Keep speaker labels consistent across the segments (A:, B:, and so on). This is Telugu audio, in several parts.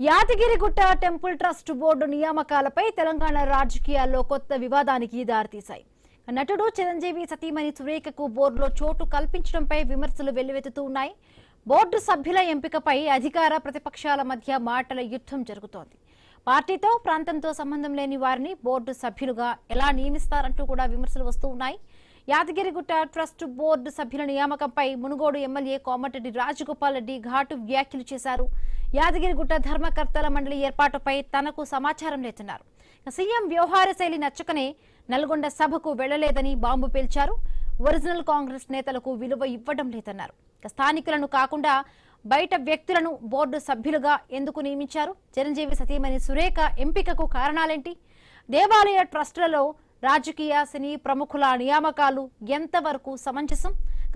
A: యాదగిరిగుట్ట టెంపుల్ ట్రస్ట్ బోర్డు నియామకాలపై తెలంగాణ రాజకీయాల్లో కొత్త వివాదానికి దారితీశాయి. నటుడు చిరంజీవి సతీమణి సురేఖకు బోర్డులో చోటు కల్పించడంపై విమర్శలు వెల్లువెత్తుతూ ఉన్నాయి. బోర్డు సభ్యుల ఎంపికపై అధికార ప్రతిపక్షాల మధ్య మాటల యుద్ధం జరుగుతోంది. పార్టీతో ప్రాంతంతో సంబంధం లేని వారిని బోర్డు సభ్యులుగా ఎలా నియమిస్తారంటూ కూడా విమర్శలు వస్తూ ఉన్నాయి. యాదగిరిగుట్ట ట్రస్ట్ బోర్డు సభ్యుల నియామకంపై మునుగోడు ఎమ్మెల్యే కోమటిరెడ్డి రాజగోపాల్ రెడ్డి ఘాటు వ్యాఖ్యలు చేశారు. యాదగిరిగుట్ట ధర్మకర్తల మండలి ఏర్పాటుపై తనకు సమాచారం లేదన్నారు. సీఎం వ్యవహార శైలి నచ్చకనే నల్గొండ సభకు వెళ్లలేదని బాంబు పేల్చారు. ఒరిజినల్ కాంగ్రెస్ నేతలకు విలువ ఇవ్వడం లేదన్నారు. స్థానికులను కాకుండా బయట వ్యక్తులను బోర్డు సభ్యులుగా ఎందుకు నియమించారు? చిరంజీవి సతీమణి సురేఖ ఎంపికకు కారణాలేంటి? దేవాలయ ట్రస్టులలో రాజకీయ సినీ ప్రముఖుల నియామకాలు ఎంతవరకు సమంజసం?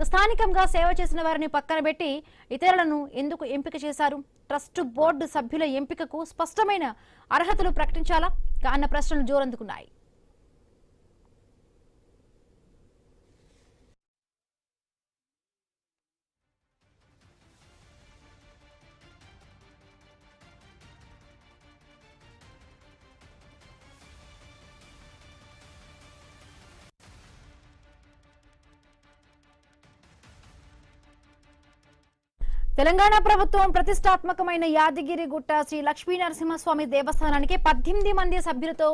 A: స్థానికంగా సేవ చేసిన వారిని పక్కన పెట్టి ఇతరులను ఎందుకు ఎంపిక చేశారు? ట్రస్ట్ బోర్డు సభ్యుల ఎంపికకు స్పష్టమైన అర్హతలు ప్రకటించాలా అన్న ప్రశ్నలు జోరందుకున్నాయి. తెలంగాణ ప్రభుత్వం ప్రతిష్టాత్మకమైన యాదగిరిగుట్ట శ్రీ లక్ష్మీ నరసింహస్వామి దేవస్థానానికి 18 మంది సభ్యులతో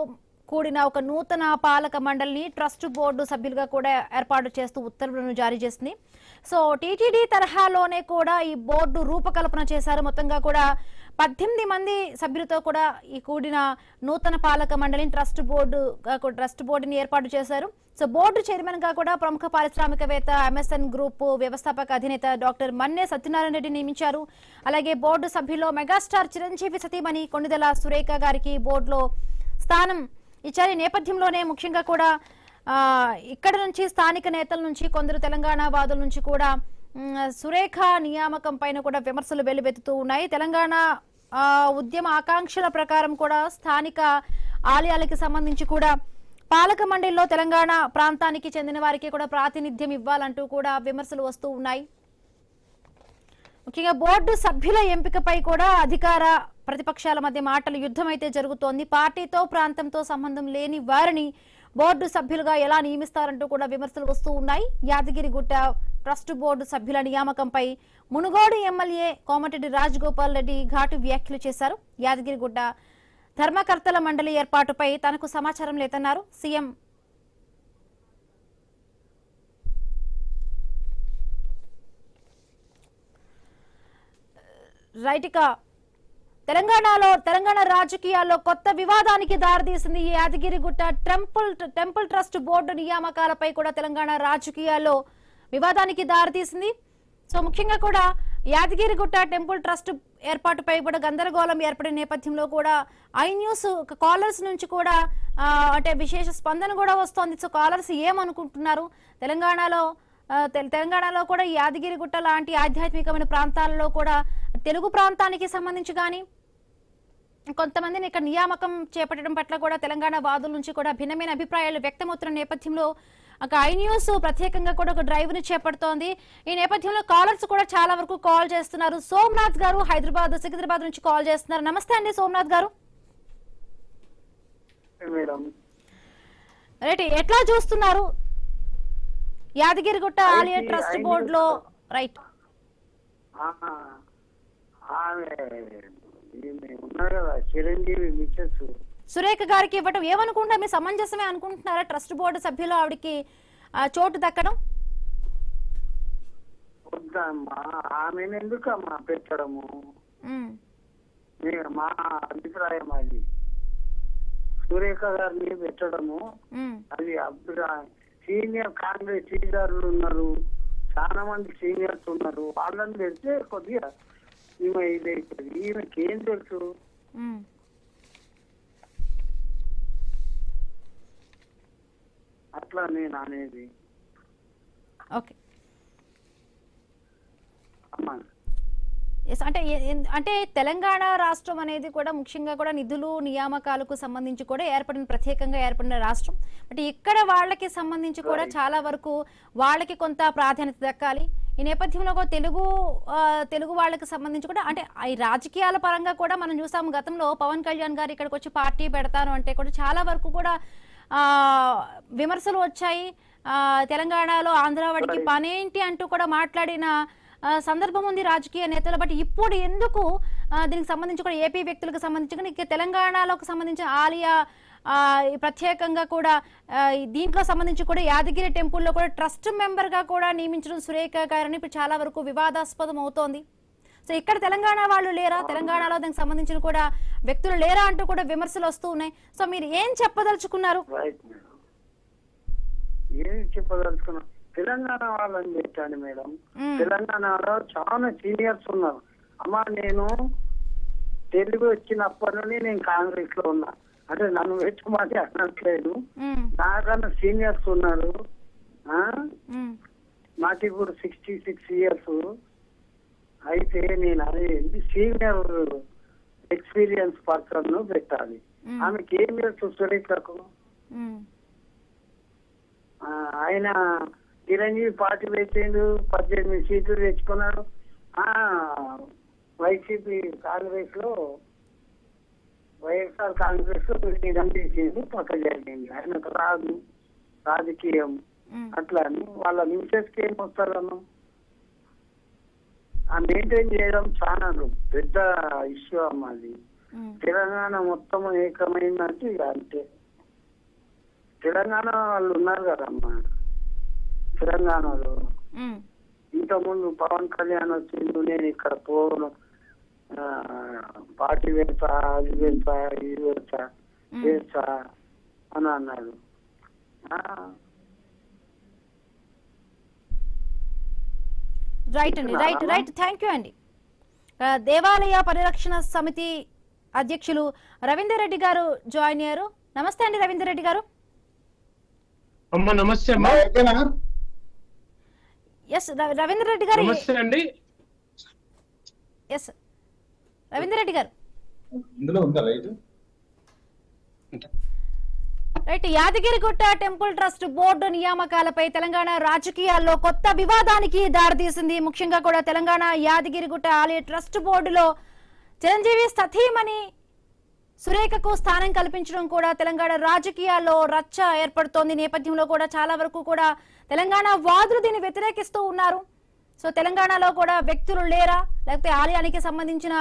A: కూడిన ఒక నూతన పాలక మండలిని ట్రస్ట్ బోర్డు సభ్యులుగా కూడా ఏర్పాటు చేస్తూ ఉత్తర్వులను జారీ చేసింది. సో టీటీడీ తరహాలోనే కూడా ఈ బోర్డు రూపకల్పన చేశారు. మొత్తంగా కూడా 18 మంది సభ్యులతో కూడా ఈ కూడిన నూతన పాలక మండలిని ట్రస్ట్ బోర్డుని ఏర్పాటు చేశారు. సో బోర్డు చైర్మన్ గా కూడా ప్రముఖ పారిశ్రామికవేత్త ఎంఎస్ఎన్ గ్రూప్ వ్యవస్థాపక అధినేత డాక్టర్ మన్నే సత్యనారాయణ రెడ్డి నియమించారు. అలాగే బోర్డు సభ్యుల్లో మెగాస్టార్ చిరంజీవి సతీమణి కొణిదెల సురేఖ గారికి బోర్డులో స్థానం ఇచ్చారు. నేపథ్యంలోనే ముఖ్యంగా కూడా ఇక్కడ నుంచి స్థానిక నేతల నుంచి కొందరు తెలంగాణ వాదుల నుంచి కూడా సురేఖ నియామకం పైన కూడా విమర్శలు వెల్లువెత్తుతూ ఉన్నాయి. తెలంగాణ ఉద్యమ ఆకాంక్షల ప్రకారం కూడా స్థానిక ఆలయాలకి సంబంధించి కూడా పాలక మండలిలో తెలంగాణ ప్రాంతానికి చెందిన వారికి కూడా ప్రాతినిధ్యం ఇవ్వాలంటూ కూడా విమర్శలు వస్తూ ఉన్నాయి. ముఖ్యంగా బోర్డు సభ్యుల ఎంపికపై కూడా అధికార ప్రతిపక్షాల మధ్య మాటల యుద్ధం అయితే జరుగుతోంది. పార్టీతో ప్రాంతంతో సంబంధం లేని వారిని బోర్డు సభ్యులుగా ఎలా నియమిస్తారంటూ కూడా విమర్శలు వస్తూ ఉన్నాయి. యాదగిరిగుట్ట ట్రస్ట్ బోర్డు సభ్యుల నియామకంపై మునుగోడు ఎమ్మెల్యే కోమటిరెడ్డి రాజగోపాల్ రెడ్డి ఘాటు వ్యాఖ్యలు చేశారు. యాదగిరిగుట్ట ధర్మకర్తల మండలి ఏర్పాటుపై తనకు సమాచారం లేదన్నారు. సీఎం రైట్గా తెలంగాణ రాజకీయాల్లో కొత్త వివాదానికి దారితీసింది. ఈ యాదగిరిగుట్ట టెంపుల్ ట్రస్ట్ బోర్డు నియామకాలపై కూడా తెలంగాణ రాజకీయాల్లో వివాదానికి దారితీసింది. సో ముఖ్యంగా కూడా యాదగిరిగుట్ట టెంపుల్ ట్రస్ట్ ఏర్పాటుపై కూడా గందరగోళం ఏర్పడిన నేపథ్యంలో కూడా ఐ న్యూస్ కాలర్స్ నుంచి కూడా అంటే విశేష స్పందన కూడా వస్తోంది. సో కాలర్స్ ఏమనుకుంటున్నారు? తెలంగాణలో కూడా యాదగిరిగుట్ట లాంటి ఆధ్యాత్మికమైన ప్రాంతాలలో కూడా తెలుగు ప్రాంతానికి సంబంధించి కానీ కొంతమందిని ఇక్కడ నియామకం చేపట్టడం పట్ల కూడా తెలంగాణ వాదుల నుంచి కూడా భిన్నమైన అభిప్రాయాలు వ్యక్తమవుతున్న నేపథ్యంలో ఐ న్యూస్ ప్రత్యేకంగా కూడా ఒక డ్రైవ్ ని చేపడుతోంది. ఈ నేపథ్యంలో కాలర్స్ కూడా చాలా వరకు కాల్ చేస్తున్నారు. సోమనాథ్ గారు సికింద్రాబాద్ నుంచి కాల్ చేస్తున్నారు. నమస్తే అండి సోమనాథ్ గారు. రైట్, ఎట్లా చూస్తున్నారు యాదగిరిగుట్ట ఆలయ ట్రస్ట్ బోర్డులో? రైట్,
B: చిరంజీవి మిసెస్
A: సురేఖ గారికి ఇవ్వటం ఏమనుకుంటున్నారు? మీరు సమంజసమే అనుకుంటున్నారా ట్రస్ట్ బోర్డు సభ్యులు ఆవిడకి చోటు దక్కడం?
B: వద్దమ్మా, ఆమెను ఎందుకమ్మా పెట్టడము? మా అభిప్రాయం అది. సురేఖ గారిని పెట్టడము అది సీనియర్ కాంగ్రెస్ లీడర్లు ఉన్నారు, చాలా మంది సీనియర్స్ ఉన్నారు, వాళ్ళని పెడితే కొద్దిగా ఈమె ఇదైతుంది. ఈమెకి ఏం తెలుసు? అట్లా నేను అనేది.
A: ఓకే, అంటే తెలంగాణ రాష్ట్రం అనేది కూడా ముఖ్యంగా కూడా నిధులు నియామకాలకు సంబంధించి కూడా ప్రత్యేకంగా ఏర్పడిన రాష్ట్రం. బట్ ఇక్కడ వాళ్ళకి సంబంధించి కూడా చాలా వరకు వాళ్ళకి కొంత ప్రాధాన్యత దక్కాలి. ఈ నేపథ్యంలో కూడా తెలుగు వాళ్ళకి సంబంధించి కూడా అంటే ఈ రాజకీయాల పరంగా కూడా మనం చూసాము. గతంలో పవన్ కళ్యాణ్ గారు ఇక్కడికి వచ్చి పార్టీ పెడతాను అంటే కూడా చాలా వరకు కూడా విమర్శలు వచ్చాయి. తెలంగాణలో ఆంధ్ర వాడికి పనేంటి అంటూ కూడా మాట్లాడిన సందర్భం ఉంది రాజకీయ నేతలు. బట్ ఇప్పుడు ఎందుకు దీనికి సంబంధించి కూడా ఏపీ వ్యక్తులకు సంబంధించి కూడా తెలంగాణలోకి సంబంధించిన ఆలియా ప్రత్యేకంగా కూడా దీంట్లో సంబంధించి కూడా యాదగిరి టెంపుల్లో కూడా ట్రస్ట్ మెంబర్ గా కూడా నియమించడం సురేఖ గారిని ఇప్పుడు చాలా వరకు వివాదాస్పదం అవుతోంది. సో ఇక్కడ తెలంగాణ వాళ్ళు లేరా, తెలంగాణలో దానికి సంబంధించిన కూడా వ్యక్తులు లేరా అంటూ కూడా విమర్శలు వస్తూ ఉన్నాయి. సో మీరు ఏం చెప్పదలుచుకున్నారు?
B: ఏం చెప్పదలుచుకున్నా, తెలంగాణ వాళ్ళని పెట్టండి మేడం. తెలంగాణలో చాలా సీనియర్స్ ఉన్నారు. అమ్మా నేను తెలుగు వచ్చినప్పటి నుండి నేను కాంగ్రెస్ లో ఉన్నా, అంటే నన్ను పెట్టమని అనట్లేదు. నాకన్నా సీనియర్స్ ఉన్నారు. నాకు ఇప్పుడు 66 years. అయితే నేను అనేది సీనియర్ ఎక్స్పీరియన్స్ పర్సన్ పెట్టాలి. ఆమెకి ఏం తెలుసు సురేఖకు? ఆయన చిరంజీవి పార్టీ పెట్టిండు, 18 సీట్లు తెచ్చుకున్నాడు. వైసీపీ కాంగ్రెస్ లో వైఎస్ఆర్ కాంగ్రెస్ లో చేసిండు, పక్క జరిగింది. ఆయనకు రాదు రాజకీయం అట్లా అని వాళ్ళ న్యూసెస్కి ఏం వస్తారన్నా మెయింటైన్ చేయడం చాలా పెద్ద ఇష్యూ అమ్మా. అది తెలంగాణ మొత్తం ఏకమైందంటే ఇక అంతే. తెలంగాణ వాళ్ళు ఉన్నారు కదమ్మా తెలంగాణలో. ఇంతకుముందు పవన్ కళ్యాణ్ వచ్చిండు, నేను ఇక్కడ పోను, పార్టీ పెడతా, అది పెడతా, ఇది పెడతా చేస్తా అని అన్నాడు.
A: రైట్ అండి, రైట్. థ్యాంక్ యూ అండి. దేవాలయ పరిరక్షణ సమితి అధ్యక్షులు రవీందర్ రెడ్డి గారు జాయిన్ అయ్యారు. నమస్తే అండి రవీందర్ రెడ్డి గారు.
C: అమ్మా నమస్తే అమ్మా.
A: ఎస్ రవీందర్ రెడ్డి గారు.
C: నమస్తే అండి.
A: Yes Ravinder Reddy garu. Right. Yadagirigutta temple trust board నియామకాలపై తెలంగాణ రాజకీయాల్లో కొత్త వివాదానికి దారితీసింది. ముఖ్యంగా కూడా తెలంగాణ యాదగిరిగుట్ట ఆలయ ట్రస్ట్ బోర్డులో చిరంజీవి సతీమణి సురేఖకు స్థానం కల్పించడం కూడా తెలంగాణ రాజకీయాల్లో రచ్చ ఏర్పడుతోంది. నేపథ్యంలో కూడా చాలా వరకు కూడా తెలంగాణ వాదులు దీన్ని వ్యతిరేకిస్తూ ఉన్నారు. సో తెలంగాణలో కూడా వ్యక్తులు లేరా, లేకపోతే ఆలయానికి సంబంధించిన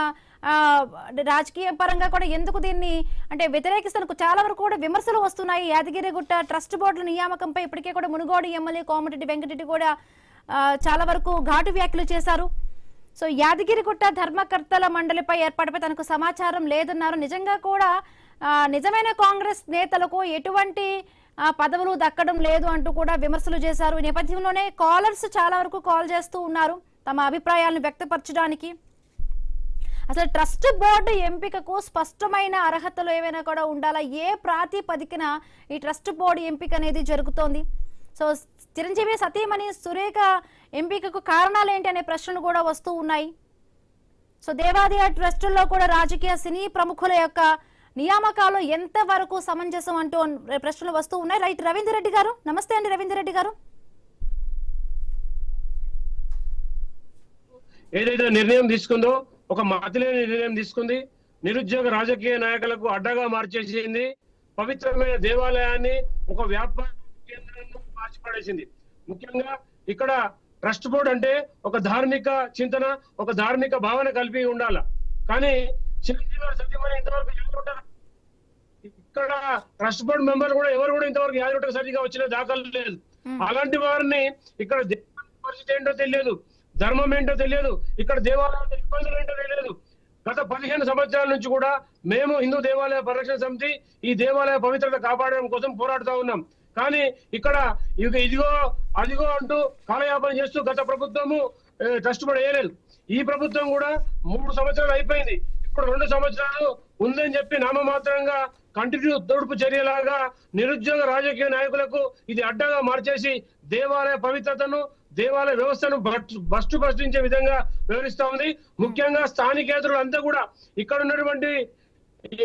A: రాజకీయ పరంగా కూడా ఎందుకు దీన్ని అంటే వ్యతిరేకిస్తానికి చాలా వరకు కూడా విమర్శలు వస్తున్నాయి. యాదగిరిగుట్ట ట్రస్ట్ బోర్డుల నియామకంపై ఇప్పటికే కూడా మునుగోడు ఎమ్మెల్యే కోమటిరెడ్డి వెంకటరెడ్డి కూడా చాలా వరకు ఘాటు వ్యాఖ్యలు చేశారు. సో యాదగిరిగుట్ట ధర్మకర్తల మండలిపై ఏర్పాటుపై తనకు సమాచారం లేదన్నారు. నిజంగా కూడా నిజమైన కాంగ్రెస్ నేతలకు ఎటువంటి పదవులు దక్కడం లేదు అంటూ కూడా విమర్శలు చేశారు. ఈ నేపథ్యంలోనే కాలర్స్ చాలా వరకు కాల్ చేస్తూ ఉన్నారు తమ అభిప్రాయాలను వ్యక్తపరచడానికి. అసలు ట్రస్ట్ బోర్డు ఎంపికకు స్పష్టమైన అర్హతలు ఏవైనా కూడా ఉండాలా, ఏ ప్రాతిపదికన ఈ ట్రస్ట్ బోర్డు ఎంపిక అనేది జరుగుతోంది. సో చిరంజీవి సతీమణి సురేఖ ఎంపికకు కారణాలు ఏంటి అనే ప్రశ్నలు కూడా వస్తూ ఉన్నాయి. సో దేవాదాయ ట్రస్టుల్లో కూడా రాజకీయ సినీ ప్రముఖుల యొక్క నియామకాలు ఎంత వరకు సమంజసం అంటూ ప్రశ్నలు వస్తూ ఉన్నాయి. రైట్ రవీందర్ రెడ్డి గారు. నమస్తే అండి రవీందర్ రెడ్డి గారు.
C: ఏదైతే నిర్ణయం తీసుకుందో ఒక మతిలేని నిర్ణయం తీసుకుంది. నిరుద్యోగ రాజకీయ నాయకులకు అడ్డగా మార్చేసింది. పవిత్రమైన దేవాలయాన్ని ఒక వ్యాపార కేంద్రంగా మార్చిపడేసింది. ముఖ్యంగా ఇక్కడ ట్రస్ట్ బోర్డు అంటే ఒక ధార్మిక చింతన, ఒక ధార్మిక భావన కలిపి ఉండాల. కానీ చిరంజీవి సత్యమని ఇంతవరకు యాదగిరిగుట్ట ఇక్కడ ట్రస్ట్ బోర్డు మెంబర్ కూడా ఎవరు కూడా ఇంతవరకు యాదగిరిగుట్ట సరిగా వచ్చిన దాఖలు లేదు. అలాంటి వారిని ఇక్కడ పరిస్థితి ఏంటో తెలియదు, ధర్మం ఏంటో తెలియదు, ఇక్కడ దేవాలయాల ఇబ్బందులు ఏంటో తెలియదు. గత 15 సంవత్సరాల నుంచి కూడా మేము హిందూ దేవాలయ పరిరక్షణ సమితి ఈ దేవాలయ పవిత్రత కాపాడడం కోసం పోరాడుతూ ఉన్నాం. కానీ ఇక్కడ ఇదిగో అదిగో అంటూ కాలయాపన చేస్తూ గత ప్రభుత్వము ట్రస్ట్ బోర్డు వేయలేదు. ఈ ప్రభుత్వం కూడా 3 సంవత్సరాలు అయిపోయింది. ఇప్పుడు 2 సంవత్సరాలు ఉందని చెప్పి నామమాత్రంగా కంటిన్యూ తోడుపు చర్యలాగా నిరుద్యోగ రాజకీయ నాయకులకు ఇది అడ్డగా మార్చేసి దేవాలయ పవిత్రతను, దేవాలయ వ్యవస్థను భ్రష్టించే విధంగా వివరిస్తా ఉంది. ముఖ్యంగా స్థానికేతరులు అంతా కూడా ఇక్కడ ఉన్నటువంటి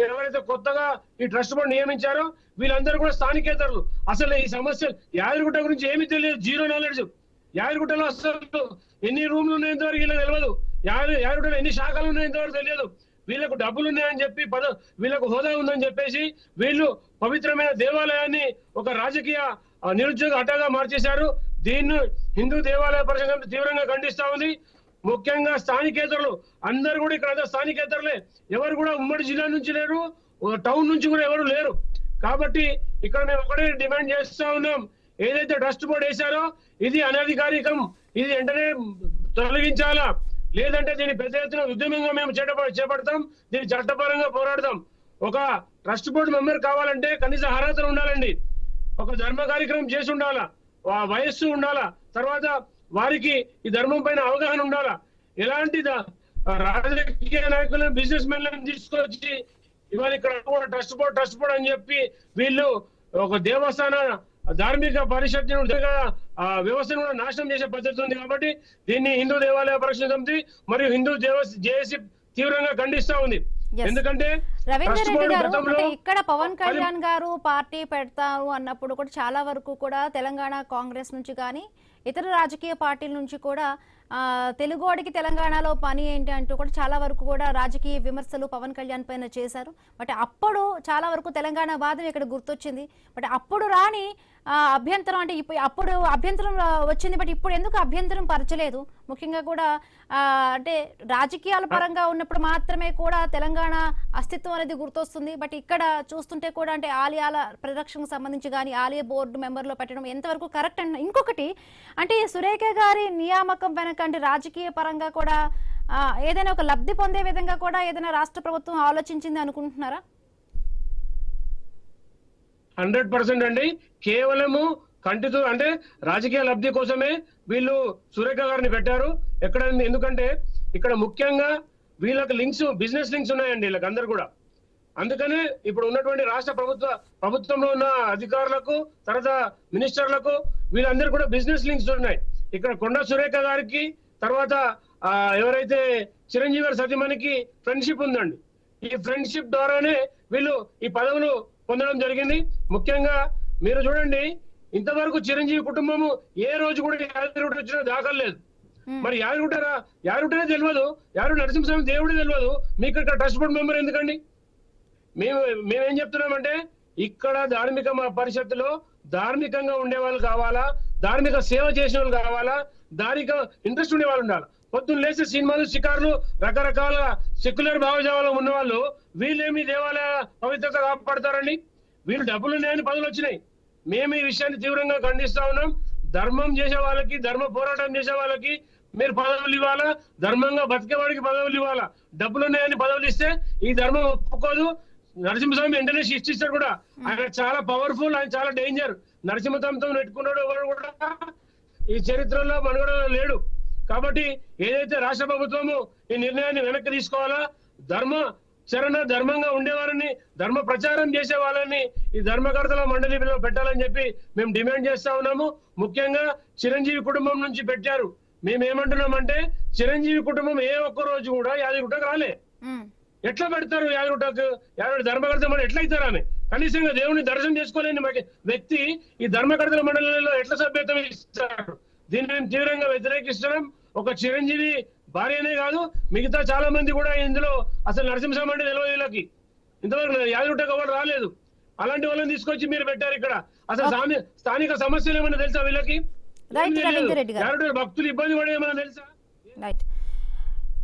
C: ఎవరైతే కొత్తగా ఈ ట్రస్ట్ బోర్డు నియమించారో వీళ్ళందరూ కూడా స్థానికేతరులు. అసలు ఈ సమస్య యాదగిరిగుట్ట గురించి ఏమీ తెలియదు, జీరో నాలెడ్జ్. యాదగిరిగుట్టలో అసలు ఎన్ని రూమ్లు ఉన్నాయంతవరకు వీళ్ళకి తెలియదు. యాదగిరిగుట్టలో ఎన్ని శాఖలు ఉన్నాయంతవరకు తెలియదు. వీళ్ళకు డబ్బులు ఉన్నాయని చెప్పి వీళ్ళకు హోదా ఉందని చెప్పేసి వీళ్ళు పవిత్రమైన దేవాలయాన్ని ఒక రాజకీయ నిరుద్యోగ అడ్డాగా మార్చేశారు. దీన్ని హిందూ దేవాలయ పరిషత్ తీవ్రంగా ఖండిస్తా ఉంది. ముఖ్యంగా స్థానికేతరులు అందరు కూడా ఇక్కడ స్థానికేతరులే, ఎవరు కూడా ఉమ్మడి జిల్లా నుంచి లేరు, టౌన్ నుంచి కూడా ఎవరు లేరు. కాబట్టి ఇక్కడ మేము ఒకటే డిమాండ్ చేస్తా ఉన్నాం, ఏదైతే ట్రస్ట్ బోర్డు వేశారో ఇది అనధికారికం, ఇది వెంటనే తొలగించాలా, లేదంటే దీన్ని పెద్ద ఎత్తున ఉద్యమంగా మేము చేపడతాం, దీన్ని చట్టపరంగా పోరాడతాం. ఒక ట్రస్ట్ బోర్డు మెంబర్ కావాలంటే కనీస అర్హతలు ఉండాలండి, ఒక ధర్మ కార్యక్రమం చేసి ఉండాలా, వయస్సు ఉండాలా, తర్వాత వారికి ఈ ధర్మం పైన అవగాహన ఉండాలా. ఎలాంటి రాజకీయ నాయకులను బిజినెస్ మెన్లను తీసుకొచ్చి ఇవాళ ఇక్కడ ట్రస్ట్ బోర్డ్ అని చెప్పి వీళ్ళు ఒక దేవస్థాన ధార్మిక పరిషత్ వ్యవస్థను కూడా నాశనం చేసే పద్ధతి ఉంది. కాబట్టి దీన్ని హిందూ దేవాలయ పరిషత్ సమితి మరియు హిందూ జేఏసీ తీవ్రంగా ఖండిస్తా ఉంది. ఎందుకంటే
A: రవీందర్ రెడ్డి గారు, అంటే ఇక్కడ పవన్ కళ్యాణ్ గారు పార్టీ పెడతారు అన్నప్పుడు కూడా చాలా వరకు కూడా తెలంగాణ కాంగ్రెస్ నుంచి కానీ ఇతర రాజకీయ పార్టీల నుంచి కూడా తెలుగోడికి తెలంగాణలో పని ఏంటి అంటూ కూడా చాలా వరకు కూడా రాజకీయ విమర్శలు పవన్ కళ్యాణ్ పైన చేశారు. బట్ అప్పుడు చాలా వరకు తెలంగాణ వాదం ఇక్కడ గుర్తొచ్చింది. బట్ అప్పుడు రాని అభ్యంతరం, అంటే అప్పుడు అభ్యంతరం వచ్చింది, బట్ ఇప్పుడు ఎందుకు అభ్యంతరం పరచలేదు? ముఖ్యంగా కూడా అంటే రాజకీయాల పరంగా ఉన్నప్పుడు మాత్రమే కూడా తెలంగాణ అస్తిత్వం అనేది గుర్తొస్తుంది. బట్ ఇక్కడ చూస్తుంటే కూడా అంటే ఆలయాల పరిరక్షణకు సంబంధించి కానీ ఆలయ బోర్డు మెంబర్లో పెట్టడం ఎంతవరకు కరెక్ట్ అండ్ ఇంకొకటి అంటే సురేఖ గారి నియామకం వెనక అంటే రాజకీయ పరంగా కూడా ఏదైనా ఒక లబ్ధి పొందే విధంగా కూడా ఏదైనా రాష్ట్ర ప్రభుత్వం ఆలోచించింది అనుకుంటున్నారా?
C: 100% అండి. కేవలము కంటితో అంటే రాజకీయ లబ్ధి కోసమే వీళ్ళు సురేఖ గారిని పెట్టారు. ఎక్కడ ఎందుకంటే ఇక్కడ ముఖ్యంగా వీళ్ళకి లింక్స్, బిజినెస్ లింక్స్ ఉన్నాయండి వీళ్ళకి అందరు కూడా. అందుకనే ఇప్పుడు ఉన్నటువంటి రాష్ట్ర ప్రభుత్వంలో ఉన్న అధికారులకు తర్వాత మినిస్టర్లకు వీళ్ళందరూ కూడా బిజినెస్ లింక్స్ ఉన్నాయి. ఇక్కడ కొండ సురేఖ గారికి తర్వాత ఎవరైతే చిరంజీవి గారి సతీమణికి ఫ్రెండ్షిప్ ఉందండి. ఈ ఫ్రెండ్షిప్ ద్వారానే వీళ్ళు ఈ పదవులు పొందడం జరిగింది. ముఖ్యంగా మీరు చూడండి, ఇంతవరకు చిరంజీవి కుటుంబము ఏ రోజు కూడా యాదగిరిగుట్ట వచ్చిన దాఖలు లేదు. మరి యాదగిరిగుట్టనే తెలియదు, యాదగిరి నరసింహస్వామి దేవుడే తెలియదు, మీకు ఇక్కడ ట్రస్ట్ బోర్డు మెంబర్ ఎందుకండి? మేమేం చెప్తున్నామంటే ఇక్కడ ధార్మిక పరిషత్తులో ధార్మికంగా ఉండే వాళ్ళు కావాలా, ధార్మిక సేవ చేసిన వాళ్ళు కావాలా, ధార్మిక ఇంట్రెస్ట్ ఉండే వాళ్ళు ఉండాలి. పొద్దున్న లేచి సినిమాలు, షికార్లు, రకరకాల సెక్యులర్ భావజావాలు ఉన్న వాళ్ళు వీళ్ళేమి దేవాలయ పవిత్రత కాపాడతారండి? వీళ్ళు డబ్బులు ఉన్నాయని పదవులు వచ్చినాయి. మేము ఈ విషయాన్ని తీవ్రంగా ఖండిస్తా ఉన్నాం. ధర్మం చేసే వాళ్ళకి, ధర్మ పోరాటం చేసే వాళ్ళకి మీరు పదవులు ఇవ్వాలా, ధర్మంగా బతికేవాడికి పదవులు ఇవ్వాలా. డబ్బులు ఉన్నాయని పదవులు ఇస్తే ఈ ధర్మం ఒప్పుకోదు. నరసింహస్వామి వెంటనే శిక్షిస్తాడు కూడా. ఆయన చాలా పవర్ఫుల్, ఆయన చాలా డేంజర్. నరసింహస్వామితో నెట్టుకున్నాడు ఎవరు కూడా ఈ చరిత్రలో మనుగడలో లేడు. కాబట్టి ఏదైతే రాష్ట్ర ప్రభుత్వము ఈ నిర్ణయాన్ని వెనక్కి తీసుకోవాలా, ధర్మంగా ఉండేవారిని, ధర్మ ప్రచారం చేసే వాళ్ళని ఈ ధర్మకర్తల మండలిలో పెట్టాలని చెప్పి మేము డిమాండ్ చేస్తా ఉన్నాము. ముఖ్యంగా చిరంజీవి కుటుంబం నుంచి పెట్టారు. మేమేమంటున్నామంటే చిరంజీవి కుటుంబం ఏ ఒక్క రోజు కూడా యాదగిరిగుట్టకు రాలే. ఎట్లా పెడతారు యాదగిరిగుట్టకు? యాదగిరి ధర్మకర్తల మండలి ఎట్లా అవుతారా అని కనీసంగా దేవుని దర్శనం చేసుకోలేని వ్యక్తి ఈ ధర్మకర్తల మండలిలో ఎట్లా సభ్యత్వం ఇస్తారు? దీన్ని మేము తీవ్రంగా వ్యతిరేకిస్తున్నాం. ఒక చిరంజీవి భార్యనే కాదు, మిగతా చాలా మంది కూడా ఇందులో అసలు నరసింహస్వామి అంటే తెలియదు వీళ్ళకి. ఇంతవరకు యాదగిరిగుట్టకు ఎవరు రాలేదు. అలాంటి వాళ్ళని తీసుకొచ్చి మీరు పెట్టారు ఇక్కడ. అసలు స్థానిక సమస్యలు ఏమైనా తెలుసా వీళ్ళకి? భక్తులు ఇబ్బంది పడే ఏమైనా తెలుసా?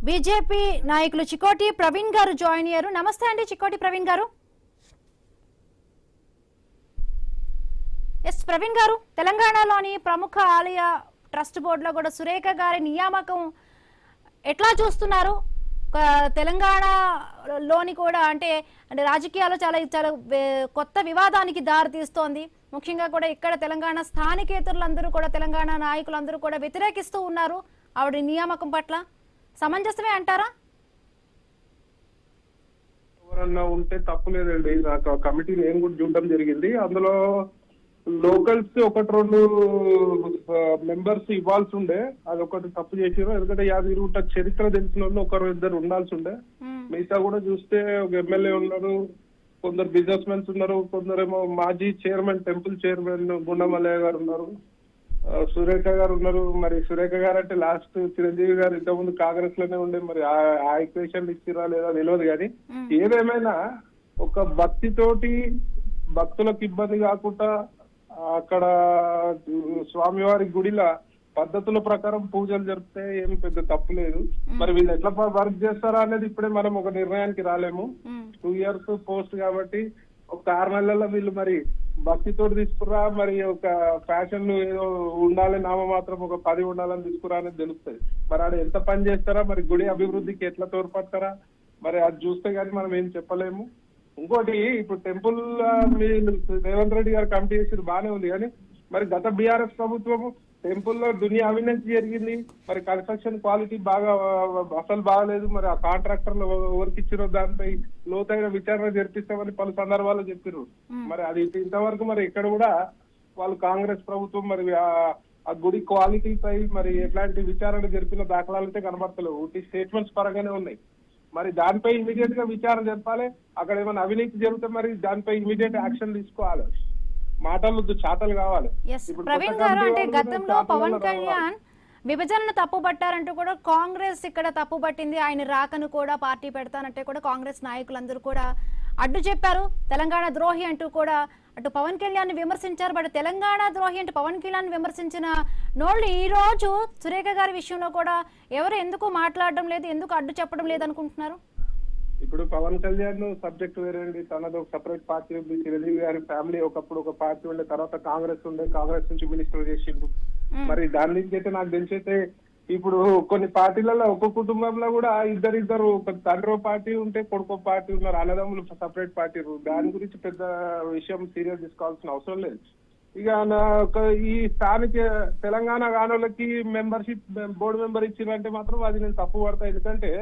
A: బీజేపీ నాయకులు చికోటి ప్రవీణ్ గారు జాయిన్ అయ్యారు. నమస్తే అండి చికోటి ప్రవీణ్ గారు. ఎస్ ప్రవీణ్ గారు, తెలంగాణలోని ప్రముఖ ఆలయ ట్రస్ట్ బోర్డులో కూడా సురేఖ గారి నియామకం ఎట్లా చూస్తున్నారు? తెలంగాణలోని కూడా అంటే రాజకీయాలు చాలా కొత్త వివాదానికి దారితీస్తోంది. ముఖ్యంగా కూడా ఇక్కడ తెలంగాణ స్థానికేతరులందరూ కూడా, తెలంగాణ నాయకులందరూ కూడా వ్యతిరేకిస్తూ ఉన్నారు ఆవిడ నియామకం పట్ల. సమంజసమే అంటారా?
D: ఎవరన్నా ఉంటే తప్పులేదండి. నాకు కమిటీ నేను కూడా చూడడం జరిగింది. అందులో లోకల్స్ 1-2 మెంబర్స్ ఇవ్వాల్సి ఉండే, అదొకటి తప్పు చేసారు. ఎందుకంటే యాదగిరిగుట్ట చరిత్ర తెలిసిన వాళ్ళు 1-2 ఉండాల్సి ఉండే. మిగతా కూడా చూస్తే ఒక ఎమ్మెల్యే ఉన్నారు, కొందరు బిజినెస్ మెన్స్ ఉన్నారు, కొందరేమో మాజీ చైర్మన్, టెంపుల్ చైర్మన్ గుండమల్లయ్య గారు ఉన్నారు. సురేఖ గారు ఉన్నారు. మరి సురేఖ గారు అంటే లాస్ట్ చిరంజీవి గారు ఇంతకుముందు కాంగ్రెస్ లోనే ఉండే, మరి ఆ ఈక్వేషన్ ఇచ్చిరా లేదా తెలియదు. కానీ ఏదేమైనా ఒక భక్తితోటి భక్తులకు ఇబ్బంది కాకుండా అక్కడ స్వామివారి గుడిలో పద్ధతుల ప్రకారం పూజలు జరిపితే ఏం పెద్ద తప్పు లేదు. మరి వీళ్ళు ఎట్లా వర్క్ చేస్తారా అనేది ఇప్పుడే మనం ఒక నిర్ణయానికి రాలేము. 2 years పోస్ట్ కాబట్టి ఒక 6 నెలల్లో వీళ్ళు మరి భక్తితో తీసుకురా, మరి ఒక ఫ్యాషన్ ఏదో ఉండాలి నామమాత్రం ఒక 10 ఉండాలని తీసుకురా అనేది తెలుస్తుంది. మరి ఆడ ఎంత పని చేస్తారా, మరి గుడి అభివృద్ధికి ఎట్లా తోడ్పడతారా, మరి అది చూస్తే గానీ మనం ఏం చెప్పలేము. ఇంకోటి ఇప్పుడు టెంపుల్ రేవంత్ రెడ్డి గారు కమిటీ చేసి బాగానే ఉంది. కానీ మరి గత బీఆర్ఎస్ ప్రభుత్వము టెంపుల్లో దునియా అవినీతి జరిగింది. మరి కన్స్ట్రక్షన్ క్వాలిటీ అసలు బాగాలేదు. మరి ఆ కాంట్రాక్టర్లు ఎవరికి ఇచ్చిరో దానిపై లోతైన విచారణ జరిపిస్తామని పలు సందర్భాల్లో చెప్పారు. మరి అది ఇంతవరకు మరి ఇక్కడ కూడా వాళ్ళు కాంగ్రెస్ ప్రభుత్వం మరి ఆ గుడి క్వాలిటీపై మరి ఎట్లాంటి విచారణ జరిపిన దాఖలాలు అయితే కనబడతలేవు. స్టేట్మెంట్స్ పరంగానే ఉన్నాయి. మరి దానిపై ఇమీడియట్ గా విచారణ జరపాలి. అక్కడ ఏమైనా అవినీతి జరిగితే మరి దానిపై ఇమీడియట్ యాక్షన్ తీసుకోవాలి. మాటలు చాటలు కావాలి.
A: ప్రవీణ్ గారు, అంటే గతంలో పవన్ కళ్యాణ్ విభజనను తప్పుబట్టారంటూ కూడా కాంగ్రెస్ ఇక్కడ తప్పుబట్టింది. ఆయన రాకను కూడా పార్టీ పెడతానంటే కూడా కాంగ్రెస్ నాయకులందరూ కూడా అడ్డు చెప్పారు. తెలంగాణ ద్రోహి అంటూ కూడా అటు పవన్ కళ్యాణ్ విమర్శించారు. బట్ తెలంగాణ ద్రోహి అంటే పవన్ కళ్యాణ్ విమర్శించిన నోళ్ళు ఈ రోజు సురేఖ గారి విషయంలో కూడా ఎవరు ఎందుకు మాట్లాడడం లేదు, ఎందుకు అడ్డు చెప్పడం లేదు అనుకుంటున్నారు?
D: ఇప్పుడు పవన్ కళ్యాణ్ సబ్జెక్ట్ వేరేండి. తనది ఒక సపరేట్ పార్టీ ఉంది. చిరంజీవి గారి ఫ్యామిలీ ఒకప్పుడు ఒక పార్టీ ఉండే, తర్వాత కాంగ్రెస్ ఉండే, కాంగ్రెస్ నుంచి మినిస్టర్ చేసిండు. మరి దాని నుంచి అయితే నాకు తెలిసైతే ఇప్పుడు కొన్ని పార్టీలలో ఒక కుటుంబంలో కూడా ఇద్దరు ఒక తండ్రి పార్టీ ఉంటే కొడుకో పార్టీ ఉన్నారు, అన్నదమ్ములు సపరేట్ పార్టీ. దాని గురించి పెద్ద విషయం సీరియస్ తీసుకోవాల్సిన అవసరం లేదు. ఇక ఈ స్థానిక తెలంగాణ గానోళ్ళకి మెంబర్షిప్ బోర్డు మెంబర్ ఇచ్చినంటే మాత్రం అది నేను తప్పు పడతా. ఎందుకంటే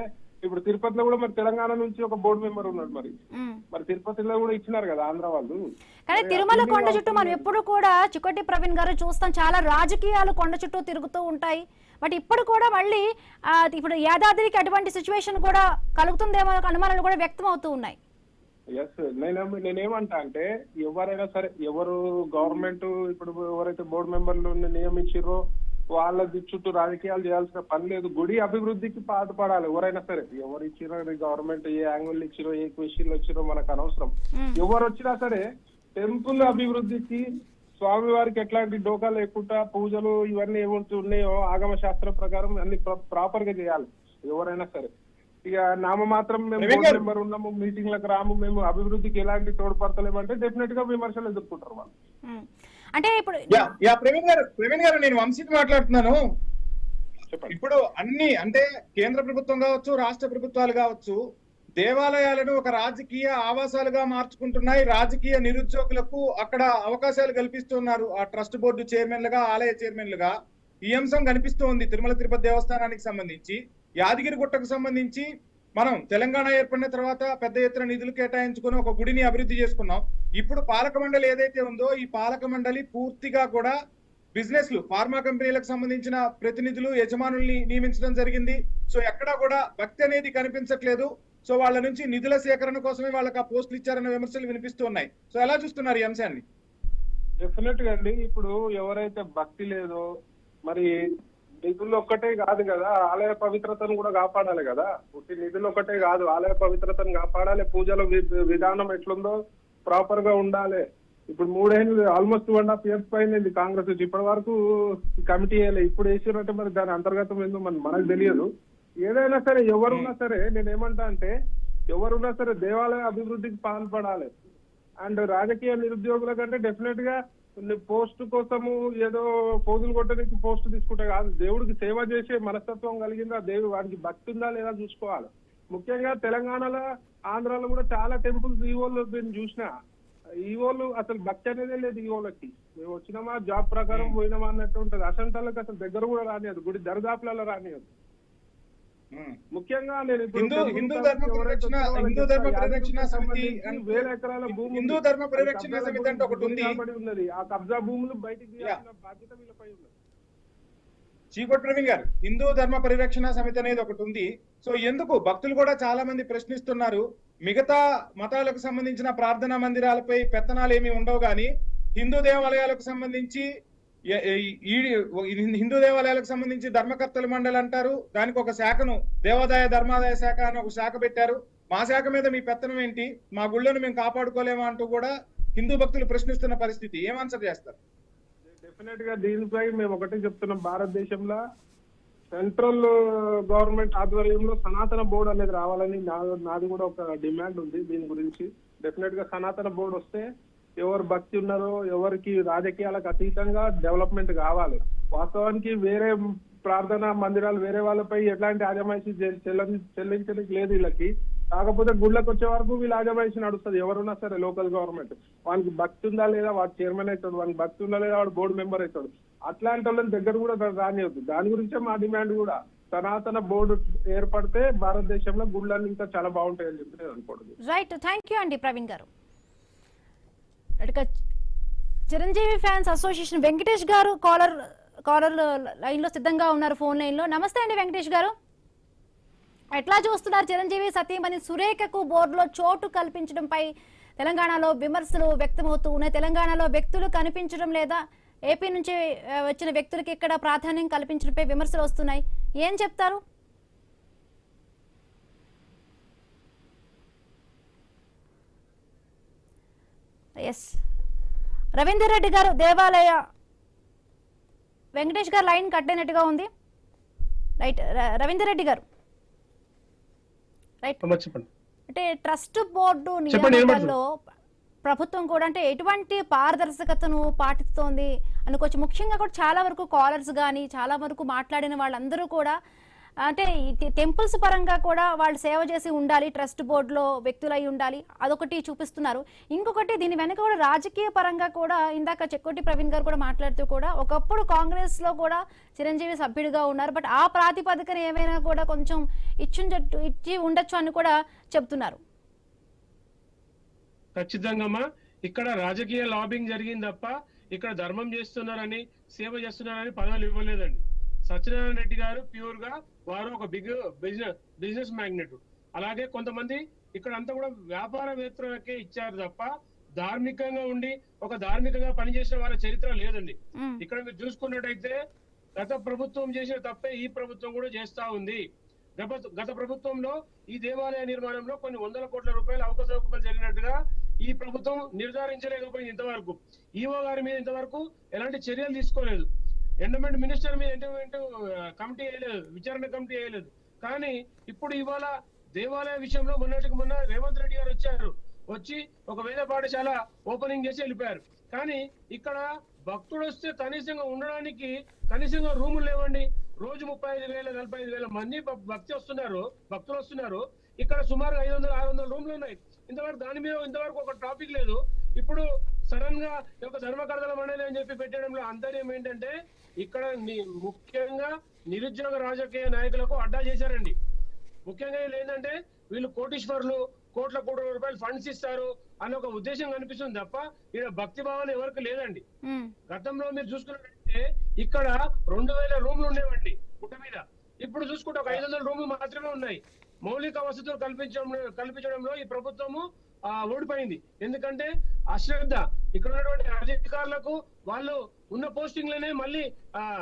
D: ఇప్పుడు తిరుపతిలో కూడా మరి తెలంగాణ నుంచి ఒక బోర్డు మెంబర్ ఉన్నాడు. మరి తిరుపతిలో కూడా ఇచ్చినారు కదా ఆంధ్ర వాళ్ళు.
A: కానీ తిరుమల కొండ చుట్టూ మనం ఎప్పుడు కూడా చికోటి ప్రవీణ్ గారు చూస్తాం, చాలా రాజకీయాలు కొండ చుట్టూ తిరుగుతూ ఉంటాయి. బట్ ఇప్పుడు కూడా మళ్ళీ ఇప్పుడు యాదాద్రికి అటువంటి సిచ్యువేషన్ కూడా కలుగుతుందేమో అనుమానాలు కూడా వ్యక్తం అవుతూ ఉన్నాయి.
D: ఎస్, నేనేమంటా అంటే ఎవరైనా సరే, ఎవరు గవర్నమెంట్ ఇప్పుడు ఎవరైతే బోర్డు మెంబర్లు నియమించారో వాళ్ళ చుట్టూ రాజకీయాలు చేయాల్సిన పని లేదు. గుడి అభివృద్ధికి పాటుపడాలి ఎవరైనా సరే. ఎవరు ఇచ్చిరో గవర్నమెంట్ ఏ యాంగిల్ ఇచ్చిరో ఏ క్వశ్చన్లు వచ్చిరో మనకు అనవసరం. ఎవరు వచ్చినా సరే టెంపుల్ అభివృద్ధికి స్వామి వారికి ఎట్లాంటి డోకా లేకుండా పూజలు ఇవన్నీ ఏమంటూ ఉన్నాయో ఆగమ శాస్త్రం ప్రకారం అన్ని ప్రాపర్ గా చేయాలి ఎవరైనా సరే. ఇక నామమాత్రం మేము బోర్డు మెంబర్ ఉన్నాము, మీటింగ్లకు రాము, మేము అభివృద్ధికి ఎలాంటి తోడ్పడతలేమంటే డెఫినెట్ గా విమర్శలు ఎదుర్కొంటారు వాళ్ళు.
A: అంటే ఇప్పుడు
E: ప్రవీణ్ గారు నేను వంశీకి మాట్లాడుతున్నాను. ఇప్పుడు అన్ని అంటే కేంద్ర ప్రభుత్వం కావచ్చు, రాష్ట్ర ప్రభుత్వాలు కావచ్చు, దేవాలయాలను ఒక రాజకీయ ఆవాసాలుగా మార్చుకుంటున్నాయి. రాజకీయ నిరుద్యోగులకు అక్కడ అవకాశాలు కల్పిస్తున్నారు. ఆ ట్రస్ట్ బోర్డు చైర్మన్లుగా, ఆలయ చైర్మన్లుగా ఈ అంశం కనిపిస్తూ ఉంది. తిరుమల తిరుపతి దేవస్థానానికి సంబంధించి, యాదగిరిగుట్టకు సంబంధించి మనం తెలంగాణ ఏర్పడిన తర్వాత పెద్ద ఎత్తున నిధులు కేటాయించుకుని ఒక గుడిని అభివృద్ధి చేసుకున్నాం. ఇప్పుడు పాలక మండలి ఏదైతే ఉందో ఈ పాలక మండలి పూర్తిగా కూడా బిజినెస్లు, ఫార్మా కంపెనీలకు సంబంధించిన ప్రతినిధులు, యజమానుల్ని నియమించడం జరిగింది. సో ఎక్కడా కూడా భక్తి అనేది కనిపించట్లేదు. సో వాళ్ళ నుంచి నిధుల సేకరణ కోసమే వాళ్ళకి ఆ పోస్టులు ఇచ్చారన్న విమర్శలు వినిపిస్తూ ఉన్నాయి. సో ఎలా చూస్తున్నారు ఈ అంశాన్ని?
D: డెఫినెట్ గా అండి, ఇప్పుడు ఎవరైతే భక్తి లేదో మరి నిధులు ఒక్కటే కాదు కదా, ఆలయ పవిత్రతను కూడా కాపాడాలి కదా. నిధులు ఒక్కటే కాదు, ఆలయ పవిత్రతను కాపాడాలి. పూజల విధానం ఎట్లుందో ప్రాపర్ గా ఉండాలి. ఇప్పుడు 3 ఏళ్ళు ఆల్మోస్ట్ 2.5 years పైన కాంగ్రెస్ వచ్చి ఇప్పటి వరకు కమిటీ వేయాలి. ఇప్పుడు వేసినట్టే మరి దాని అంతర్గతం ఏందో మనకు తెలియదు. ఏదైనా సరే ఎవరున్నా సరే నేనేమంటా అంటే ఎవరున్నా సరే దేవాలయ అభివృద్ధికి పాల్పడాలి. అండ్ రాజకీయ నిరుద్యోగుల కంటే డెఫినెట్ గా పోస్ట్ కోసము ఏదో పోజులు కొట్టడానికి పోస్ట్ తీసుకుంటే కాదు, దేవుడికి సేవ చేసే మనస్తత్వం కలిగిందా, దేవుడు వాడికి భక్తి ఉందా లేదా చూసుకోవాలి. ముఖ్యంగా తెలంగాణలో, ఆంధ్రాలో కూడా చాలా టెంపుల్స్ ఈవోలు నేను చూసిన. ఈవోలు అసలు భక్తి అనేదే లేదు ఈవోలకి. మేము వచ్చినామా జాబ్ ప్రకారం పోయినామా అన్నట్టు ఉంటది. అసంటాలకు అసలు దగ్గర కూడా రానియదు, గుడి దరిదాపులలో రానియదు. ముఖ్యంగా నేను
E: హిందూ ధర్మ పరిరక్షణ సమితి
D: వేల ఎకరాల భూమి
E: హిందూ ధర్మ పరిరక్షణ సమితి అంటే ఒకటి
D: ఉన్నది. ఆ కబ్జా భూములు బయటికి తీయాల్సిన బాధ్యత వీళ్ళపై ఉన్నది.
E: చీకోటి ప్రవీణ్ గారు, హిందూ ధర్మ పరిరక్షణ సమితి అనేది ఒకటి ఉంది. సో ఎందుకు భక్తులు కూడా చాలా మంది ప్రశ్నిస్తున్నారు, మిగతా మతాలకు సంబంధించిన ప్రార్థనా మందిరాలపై పెత్తనాలు ఏమి ఉండవు, కానీ హిందూ దేవాలయాలకు సంబంధించి హిందూ దేవాలయాలకు సంబంధించి ధర్మకర్తల మండలి అంటారు, దానికి ఒక శాఖను దేవాదాయ ధర్మాదాయ శాఖ అని ఒక శాఖ పెట్టారు. మా శాఖ మీద మీ పెత్తనం ఏంటి, మా గుళ్ళను మేము కాపాడుకోలేమా అంటూ కూడా హిందూ భక్తులు ప్రశ్నిస్తున్న పరిస్థితి. ఏం ఆన్సర్ చేస్తారు?
D: డెఫినెట్ గా దీనిపై మేము ఒకటే చెప్తున్నాం, భారతదేశంలో సెంట్రల్ గవర్నమెంట్ ఆధ్వర్యంలో సనాతన బోర్డు అనేది రావాలని నాది కూడా ఒక డిమాండ్ ఉంది. దీని గురించి డెఫినెట్ గా సనాతన బోర్డు వస్తే ఎవరు భక్తి ఉన్నారో, ఎవరికి రాజకీయాలకు అతీతంగా డెవలప్మెంట్ కావాలి. వాస్తవానికి వేరే ప్రార్థనా మందిరాలు వేరే వాళ్ళపై ఎట్లాంటి ఆజమాయిషీ చెల్లించడానికి లేదు వీళ్ళకి. కాకపోతే గుళ్ళకి వచ్చే వరకు వీళ్ళ ఆజమాయిషీ నడుస్తుంది. ఎవరున్నా సరే లోకల్ గవర్నమెంట్ వానికి భక్తి ఉందా లేదా వాడు చైర్మన్ అవుతాడు, వానికి భక్తి ఉందా లేదా వాడు బోర్డు మెంబర్ అవుతాడు. అట్లాంటి వాళ్ళని దగ్గర కూడా రానివద్దు. దాని గురించే మా డిమాండ్ కూడా. సనాతన బోర్డు ఏర్పడితే భారతదేశంలో గుళ్ళని ఇంకా చాలా బాగుంటాయని చెప్పి నేను అనుకోండి.
A: రైట్, థ్యాంక్ యూ అండి ప్రవీణ్ గారు. చిరంజీవి ఫ్యాన్స్ అసోసియేషన్ వెంకటేష్ గారు కాలర్ లైన్ లో సిద్ధంగా ఉన్నారు, ఫోన్ లైన్ లో. నమస్తే అండి వెంకటేష్ గారు, ఎట్లా చూస్తున్నారు? చిరంజీవి సతీమణి సురేఖకు బోర్డులో చోటు కల్పించడంపై తెలంగాణలో విమర్శలు వ్యక్తమవుతూ ఉన్నాయి. తెలంగాణలో వ్యక్తులు కనిపించడం లేదా, ఏపీ నుంచి వచ్చిన వ్యక్తులకి ఇక్కడ ప్రాధాన్యం కల్పించడంపై విమర్శలు వస్తున్నాయి. ఏం చెప్తారు? ఎస్, రవీందర్ రెడ్డి గారు దేవాలయ వెంకటేష్ గారు లైన్ కట్ అయినట్టుగా ఉంది. రైట్, రవీందర్ రెడ్డి గారు, రైట్, అంటే ట్రస్ట్ బోర్డు నియామకాల్లో ప్రభుత్వం కూడా అంటే ఎటువంటి పారదర్శకతను పాటిస్తోంది అనుకోవచ్చు. ముఖ్యంగా కూడా చాలా వరకు కాలర్స్ కానీ చాలా వరకు మాట్లాడిన వాళ్ళందరూ కూడా అంటే టెంపుల్స్ పరంగా కూడా వాళ్ళు సేవ చేసి ఉండాలి, ట్రస్ట్ బోర్డులో వ్యక్తులై ఉండాలి, అదొకటి చూపిస్తున్నారు. ఇంకొకటి దీని వెనక కూడా రాజకీయ పరంగా కూడా ఇందాక చెక్కోటి ప్రవీణ్ గారు కూడా మాట్లాడుతూ కూడా ఒకప్పుడు కాంగ్రెస్ లో కూడా చిరంజీవి సభ్యుడిగా ఉన్నారు, బట్ ఆ ప్రాతిపదికన ఏమైనా కూడా కొంచెం ఇచ్చి ఉండొచ్చు అని కూడా చెప్తున్నారు.
C: ఖచ్చితంగా ఇక్కడ రాజకీయ లాబింగ్ జరిగింది తప్ప ఇక్కడ ధర్మం చేస్తున్నారని సేవ చేస్తున్నారని పదవులు ఇవ్వలేదండి. సత్యనారాయణ రెడ్డి గారు ప్యూర్ గా వారు ఒక బిజినెస్ మ్యాగ్నెట్. అలాగే కొంతమంది ఇక్కడ అంతా కూడా వ్యాపారవేత్తలకే ఇచ్చారు తప్ప ధార్మికంగా ఉండి ఒక ధార్మికంగా పనిచేసిన వాళ్ళ చరిత్ర లేదండి. ఇక్కడ మీరు చూసుకున్నట్టయితే గత ప్రభుత్వం చేసిన తప్పే ఈ ప్రభుత్వం కూడా చేస్తా ఉంది. గత ప్రభుత్వంలో ఈ దేవాలయ నిర్మాణంలో కొన్ని వందల కోట్ల రూపాయలు అవకతవకలు జరిగినట్టుగా ఈ ప్రభుత్వం నిర్ధారించలేకపోయింది. ఇంతవరకు ఈఓ గారి మీద ఇంతవరకు ఎలాంటి చర్యలు తీసుకోలేదు. ఎండోమెంట్ మినిస్టర్ మీద ఎండోమెంట్ కమిటీ వేయలేదు, విచారణ కమిటీ వేయలేదు. కానీ ఇప్పుడు ఇవాళ దేవాలయ విషయంలో మొన్న రేవంత్ రెడ్డి గారు వచ్చి ఒక వేద పాఠశాల ఓపెనింగ్ చేసి వెళ్ళిపోయారు. కానీ ఇక్కడ భక్తుడు వస్తే కనీసంగా ఉండడానికి కనీసంగా రూములు లేవండి. రోజు 35,000 45,000 మంది భక్తులు వస్తున్నారు. ఇక్కడ సుమారు 500-600 రూమ్లు ఉన్నాయి. దాని మీద ఇంతవరకు ఒక టాపిక్ లేదు. ఇప్పుడు సడన్ గా ఒక ధర్మకర్తల మండలి అని చెప్పి పెట్టడంలో అంతర్యం ఏంటంటే ఇక్కడ ముఖ్యంగా నిరుద్యోగ రాజకీయ నాయకులకు అడ్డా చేశారండి. ముఖ్యంగా ఏంటంటే వీళ్ళు కోటీశ్వర్లు, కోట్ల రూపాయలు ఫండ్స్ ఇస్తారు అన్న ఒక ఉద్దేశం కనిపిస్తుంది తప్ప ఇక్కడ భక్తి భావన ఎవరికి లేదండి. గతంలో మీరు చూసుకున్నట్లయితే ఇక్కడ 2,000 రూమ్లు ఉండేవండి గుట్ట మీద. ఇప్పుడు చూసుకుంటే ఒక 500 రూమ్లు మాత్రమే ఉన్నాయి. మౌలిక వసతులు కల్పించడంలో ఈ ప్రభుత్వము ఓడిపోయింది. ఎందుకంటే అశ్రద్ధ. ఇక్కడ ఉన్నటువంటి అధికారులకు వాళ్ళు ఉన్న పోస్టింగ్లనే మళ్ళీ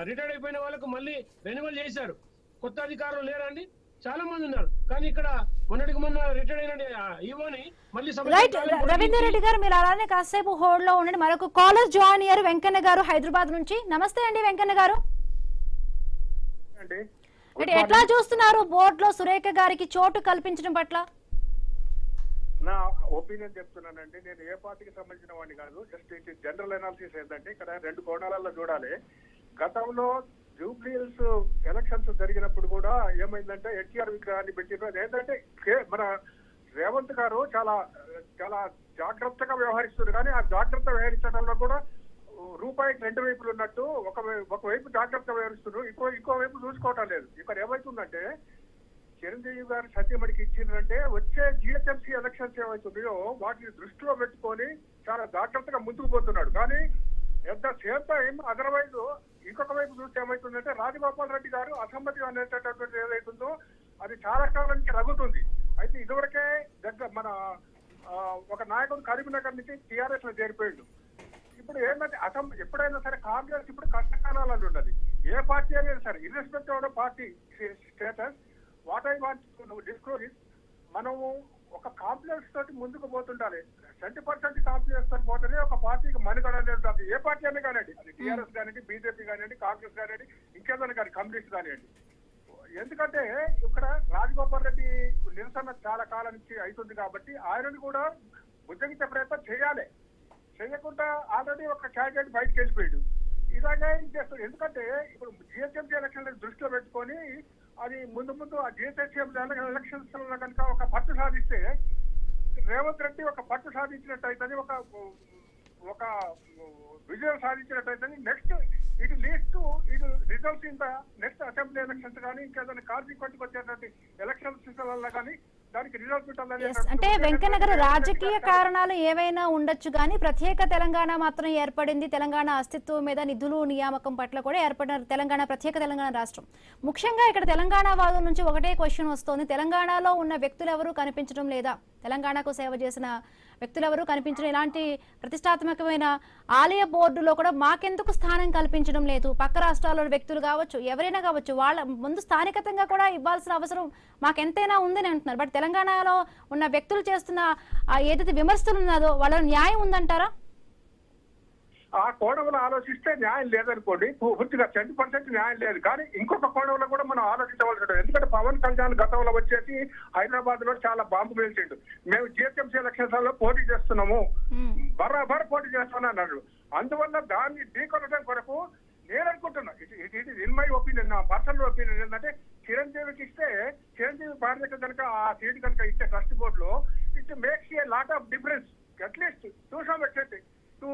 C: రిటైర్డ్ అయిపోయిన వాళ్ళకు మళ్ళీ రెన్యువల్ చేశారు. కొత్త అధికారులు లేరండి, చాలా మంది ఉన్నారు. కానీ ఇక్కడ మొన్న రిటైర్డ్ అయిన ఈవోని మళ్ళీ
A: రవీందర్ రెడ్డి గారు మీరు అలానే కాసేపు హోల్డ్ లో ఉండండి. మరొక కాలర్ జాయిన్ అయ్యారు, వెంకన్న గారు హైదరాబాద్ నుంచి. నమస్తే అండి వెంకన్న గారు. ఎట్లా చూస్తున్నారు బోర్డులో సురేఖ గారికి చోటు కల్పించడం పట్ల?
F: నా ఒపీనియన్ చెప్తున్నానండి. నేను ఏ పార్టీకి సంబంధించిన వాడిని కాదు. జస్ట్ ఇట్ జనరల్ అనాలిసిస్ ఏంటంటే ఇక్కడ 2 కోణాలలో చూడాలి. గతంలో జూబ్లీహిల్స్ ఎలక్షన్స్ జరిగినప్పుడు కూడా ఏమైందంటే ఎన్టీఆర్ విగ్రహాన్ని పెట్టిన ఏంటంటే మన రేవంత్ గారు చాలా చాలా జాగ్రత్తగా వ్యవహరిస్తున్నారు. కానీ ఆ జాగ్రత్త వ్యవహరించడంలో కూడా రూపాయికి 2 వైపులు ఉన్నట్టు ఒకవైపు జాగ్రత్త వ్యవహరిస్తున్నారు, ఇంకో వైపు చూసుకోవటం లేదు. ఇక్కడ ఏమవుతుందంటే చిరంజీవి గారు సత్యమణికి ఇచ్చిందంటే వచ్చే జిహెచ్ఎంసీ ఎలక్షన్స్ ఏమవుతున్నాయో వాటిని దృష్టిలో పెట్టుకొని చాలా జాగ్రత్తగా ముందుకు పోతున్నాడు. కానీ at the same time otherwise ఇంకొక వైపు చూస్తే ఏమవుతుందంటే రాజగోపాల్ రెడ్డి గారు అసమ్మతి అనేటటువంటిది ఏదైతుందో అది చాలా కాలం నుంచి రగుతుంది. అయితే ఇదివరకే మన ఒక నాయకుడు కరీంనగర్ నుంచి టీఆర్ఎస్ లో చేరిపోయాడు. ఇప్పుడు ఏంటంటే ఎప్పుడైనా సరే కాంగ్రెస్ ఇప్పుడు కష్టకాలాలలో ఉన్నది. ఏ పార్టీ అనేది సరే irrespective of party status, what I want disclose, మనము ఒక కాంప్లెక్స్ తోటి ముందుకు పోతుండాలి. 20% కాంప్లెక్స్ తోటి పోతేనే ఒక పార్టీకి మనుగడ అనేది. ఏ పార్టీ అనే కానివ్వండి, అది టీఆర్ఎస్ కానివ్వండి, బీజేపీ కానివ్వండి, కాంగ్రెస్ కానివ్వండి, ఇంకేదైనా కానీ కమ్యూనిస్ట్ కానివ్వండి. ఎందుకంటే ఇక్కడ రాజగోపాల్ రెడ్డి నిరసన చాలా కాలం నుంచి అవుతుంది కాబట్టి ఆయనను కూడా బుజ్జగించే ప్రయత్నం చేయాలి. చేయకుండా ఆల్రెడీ ఒక క్యాండిడేట్ బయటకు వెళ్ళిపోయాడు. ఇలాగే చేస్తారు. ఎందుకంటే ఇప్పుడు జిహెచ్ఎంసీ ఎలక్షన్ దృష్టిలో పెట్టుకొని అది ముందు ఆ జిహెచ్ఎంసీ ఎలక్షన్స్ లో కనుక ఒక పట్టు సాధిస్తే రేవంత్ రెడ్డి ఒక పట్టు సాధించినట్టు అవుతుంది, ఒక విజయం సాధించినట్టు. Next it leads to it results in the next assembly elections కానీ ఇంకేదైనా కాన్సిక్వెంట్ వచ్చేటువంటి ఎలక్షన్స్ వల్ల కానీ దానికి రిజల్ట్ ఉంటుందని.
A: అంటే వెంకన్న గారు, రాజకీయ కారణాలు ఏవైనా ఉండొచ్చు కానీ ప్రత్యేక తెలంగాణ మాత్రం ఏర్పడింది. తెలంగాణ అస్తిత్వం మీద నిధులు నియామకం పట్ల కూడా ఏర్పడిన తెలంగాణ ప్రత్యేక తెలంగాణ రాష్ట్రం. ముఖ్యంగా ఇక్కడ తెలంగాణ వాదం నుంచి ఒకటే క్వశ్చన్ వస్తోంది, తెలంగాణలో ఉన్న వ్యక్తులు ఎవరూ కనిపించడం లేదా, తెలంగాణకు సేవ చేసిన వ్యక్తులు ఎవరూ కనిపించడం, ఇలాంటి ప్రతిష్టాత్మకమైన ఆలయ బోర్డులో కూడా మాకెందుకు స్థానం కల్పించడం లేదు, పక్క రాష్ట్రాల్లో వ్యక్తులు కావచ్చు ఎవరైనా కావచ్చు వాళ్ళ ముందు స్థానికతంగా కూడా ఇవ్వాల్సిన అవసరం మాకెంతైనా ఉందని అంటున్నారు. బట్ తెలంగాణలో ఉన్న వ్యక్తులు చేస్తున్న ఏదైతే విమర్శలు ఉన్నదో వాళ్ళ న్యాయం ఉందంటారా?
F: ఆ కోణంలో ఆలోచిస్తే న్యాయం లేదనుకోండి, పూర్తిగా 10% న్యాయం లేదు. కానీ ఇంకొక కోణంలో కూడా మనం ఆలోచించవలసి ఉంటుంది. ఎందుకంటే పవన్ కళ్యాణ్ గతంలో వచ్చేసి హైదరాబాద్ లో చాలా బాంబు పేల్చిండు. మేము జిహెచ్ఎంసీ ఎలక్షన్స్ లో పోటీ చేస్తున్నాము, బరాబర్ పోటీ చేస్తున్నాం అన్నాడు. అందువల్ల దాన్ని ఢీకొనడం కొరకు నేను అనుకుంటున్నా, it is in my opinion, నా పర్సనల్ ఒపీనియన్ ఏంటంటే చిరంజీవికి ఇస్తే, చిరంజీవి భార్యకు కనుక ఆ సీట్ కనుక ఇస్తే ట్రస్ట్ బోర్డ్ లో, it makes a lot of difference at least to some extent to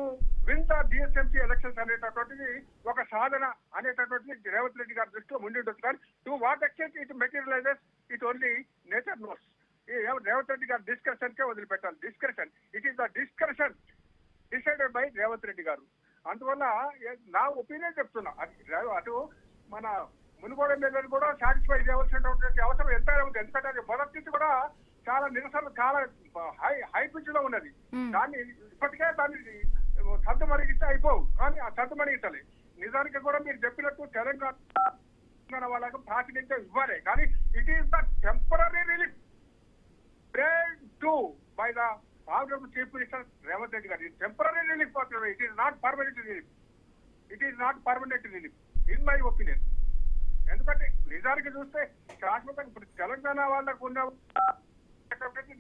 F: win the GHMC elections అనేటటువంటిది ఒక సాధన అనేటటువంటిది రేవంత్ రెడ్డి గారి దృష్టిలో ఉండి ఉండొచ్చు. కానీ to what extent it materialises it only nature knows. Revanth Reddy garu discussion కే వదిలిపెట్టాలి. Discussion, it is the discussion decided by Revanth Reddy garu. అందువల్ల నా ఒపీనియన్ చెప్తున్నా, అటు మన మునుగోడు ఎమ్మెల్యేలు కూడా సాటిస్ఫై చేయవలసినటువంటి అవసరం ఎంతైనా ఉంది. ఎందుకంటే మొదటి నుంచి కూడా చాలా నిరసన చాలా హై పిచ్ లో ఉన్నది. దాన్ని ఇప్పటికే దాన్ని సర్దుమణిగిస్తే అయిపోవు, కానీ ఆ సర్దుమణిగించాలి. నిజానికి కూడా మీరు చెప్పినట్టు తెలంగాణ వాళ్ళకు ప్రాతినిధ్యం ఇవ్వాలి. కానీ it is the temporary relief by the honourable chief minister Revanth Reddy గారు. టెంపరరీ రిలీఫ్ మాత్రమే, it is not permanent relief. It is not permanent relief in my opinion. ఎందుకంటే నిజానికి చూస్తే శాశ్వతంగా ఇప్పుడు తెలంగాణ వాళ్ళకు ఉన్న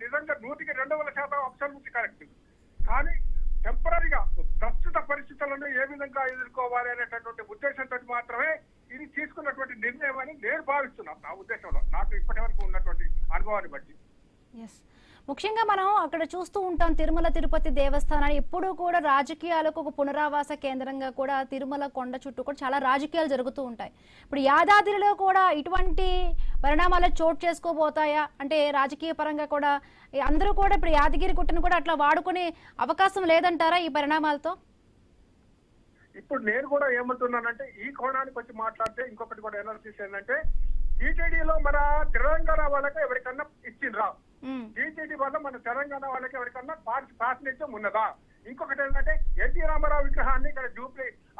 F: నిజంగా 100% అబ్సల్యూట్ కరెక్ట్. కానీ టెంపరీగా ప్రస్తుత పరిస్థితులను ఏ విధంగా ఎదుర్కోవాలి అనేటటువంటి ఉద్దేశంతో మాత్రమే ఇది తీసుకున్నటువంటి నిర్ణయం అని నేను భావిస్తున్నాను. నా ఉద్దేశంలో, నాకు ఇప్పటి వరకు ఉన్నటువంటి అనుభవాన్ని బట్టి.
A: ముఖ్యంగా మనం అక్కడ చూస్తూ ఉంటాం, తిరుమల తిరుపతి దేవస్థానాన్ని ఎప్పుడూ కూడా రాజకీయాలకు ఒక పునరావాస కేంద్రంగా కూడా తిరుమల కొండ చుట్టూ కూడా చాలా రాజకీయాలు జరుగుతూ ఉంటాయి. ఇప్పుడు యాదాద్రిలో కూడా ఇటువంటి పరిణామాలు చోటు చేసుకోబోతాయా? అంటే రాజకీయ పరంగా కూడా అందరూ కూడా ఇప్పుడు యాదగిరి గుట్టను కూడా అట్లా వాడుకునే అవకాశం లేదంటారా ఈ పరిణామాలతో?
F: ఇప్పుడు నేను కూడా ఏమంటున్నానంటే, ఈ కోణానికి వచ్చి మాట్లాడితే ఇంకొకటి కూడా ఎనాలిసిస్ ఏంటంటే, టీటీడీలో మన తెలంగాణ వాళ్ళకి ఎవరికన్నా ఇచ్చిండ్రా, టీటీడీ వల్ల మన తెలంగాణ వాళ్ళకి ఎవరికన్నా ప్రాతినిధ్యం ఉన్నదా? ఇంకొకటి ఏంటంటే, ఎన్టీ రామారావు విగ్రహాన్ని ఇక్కడ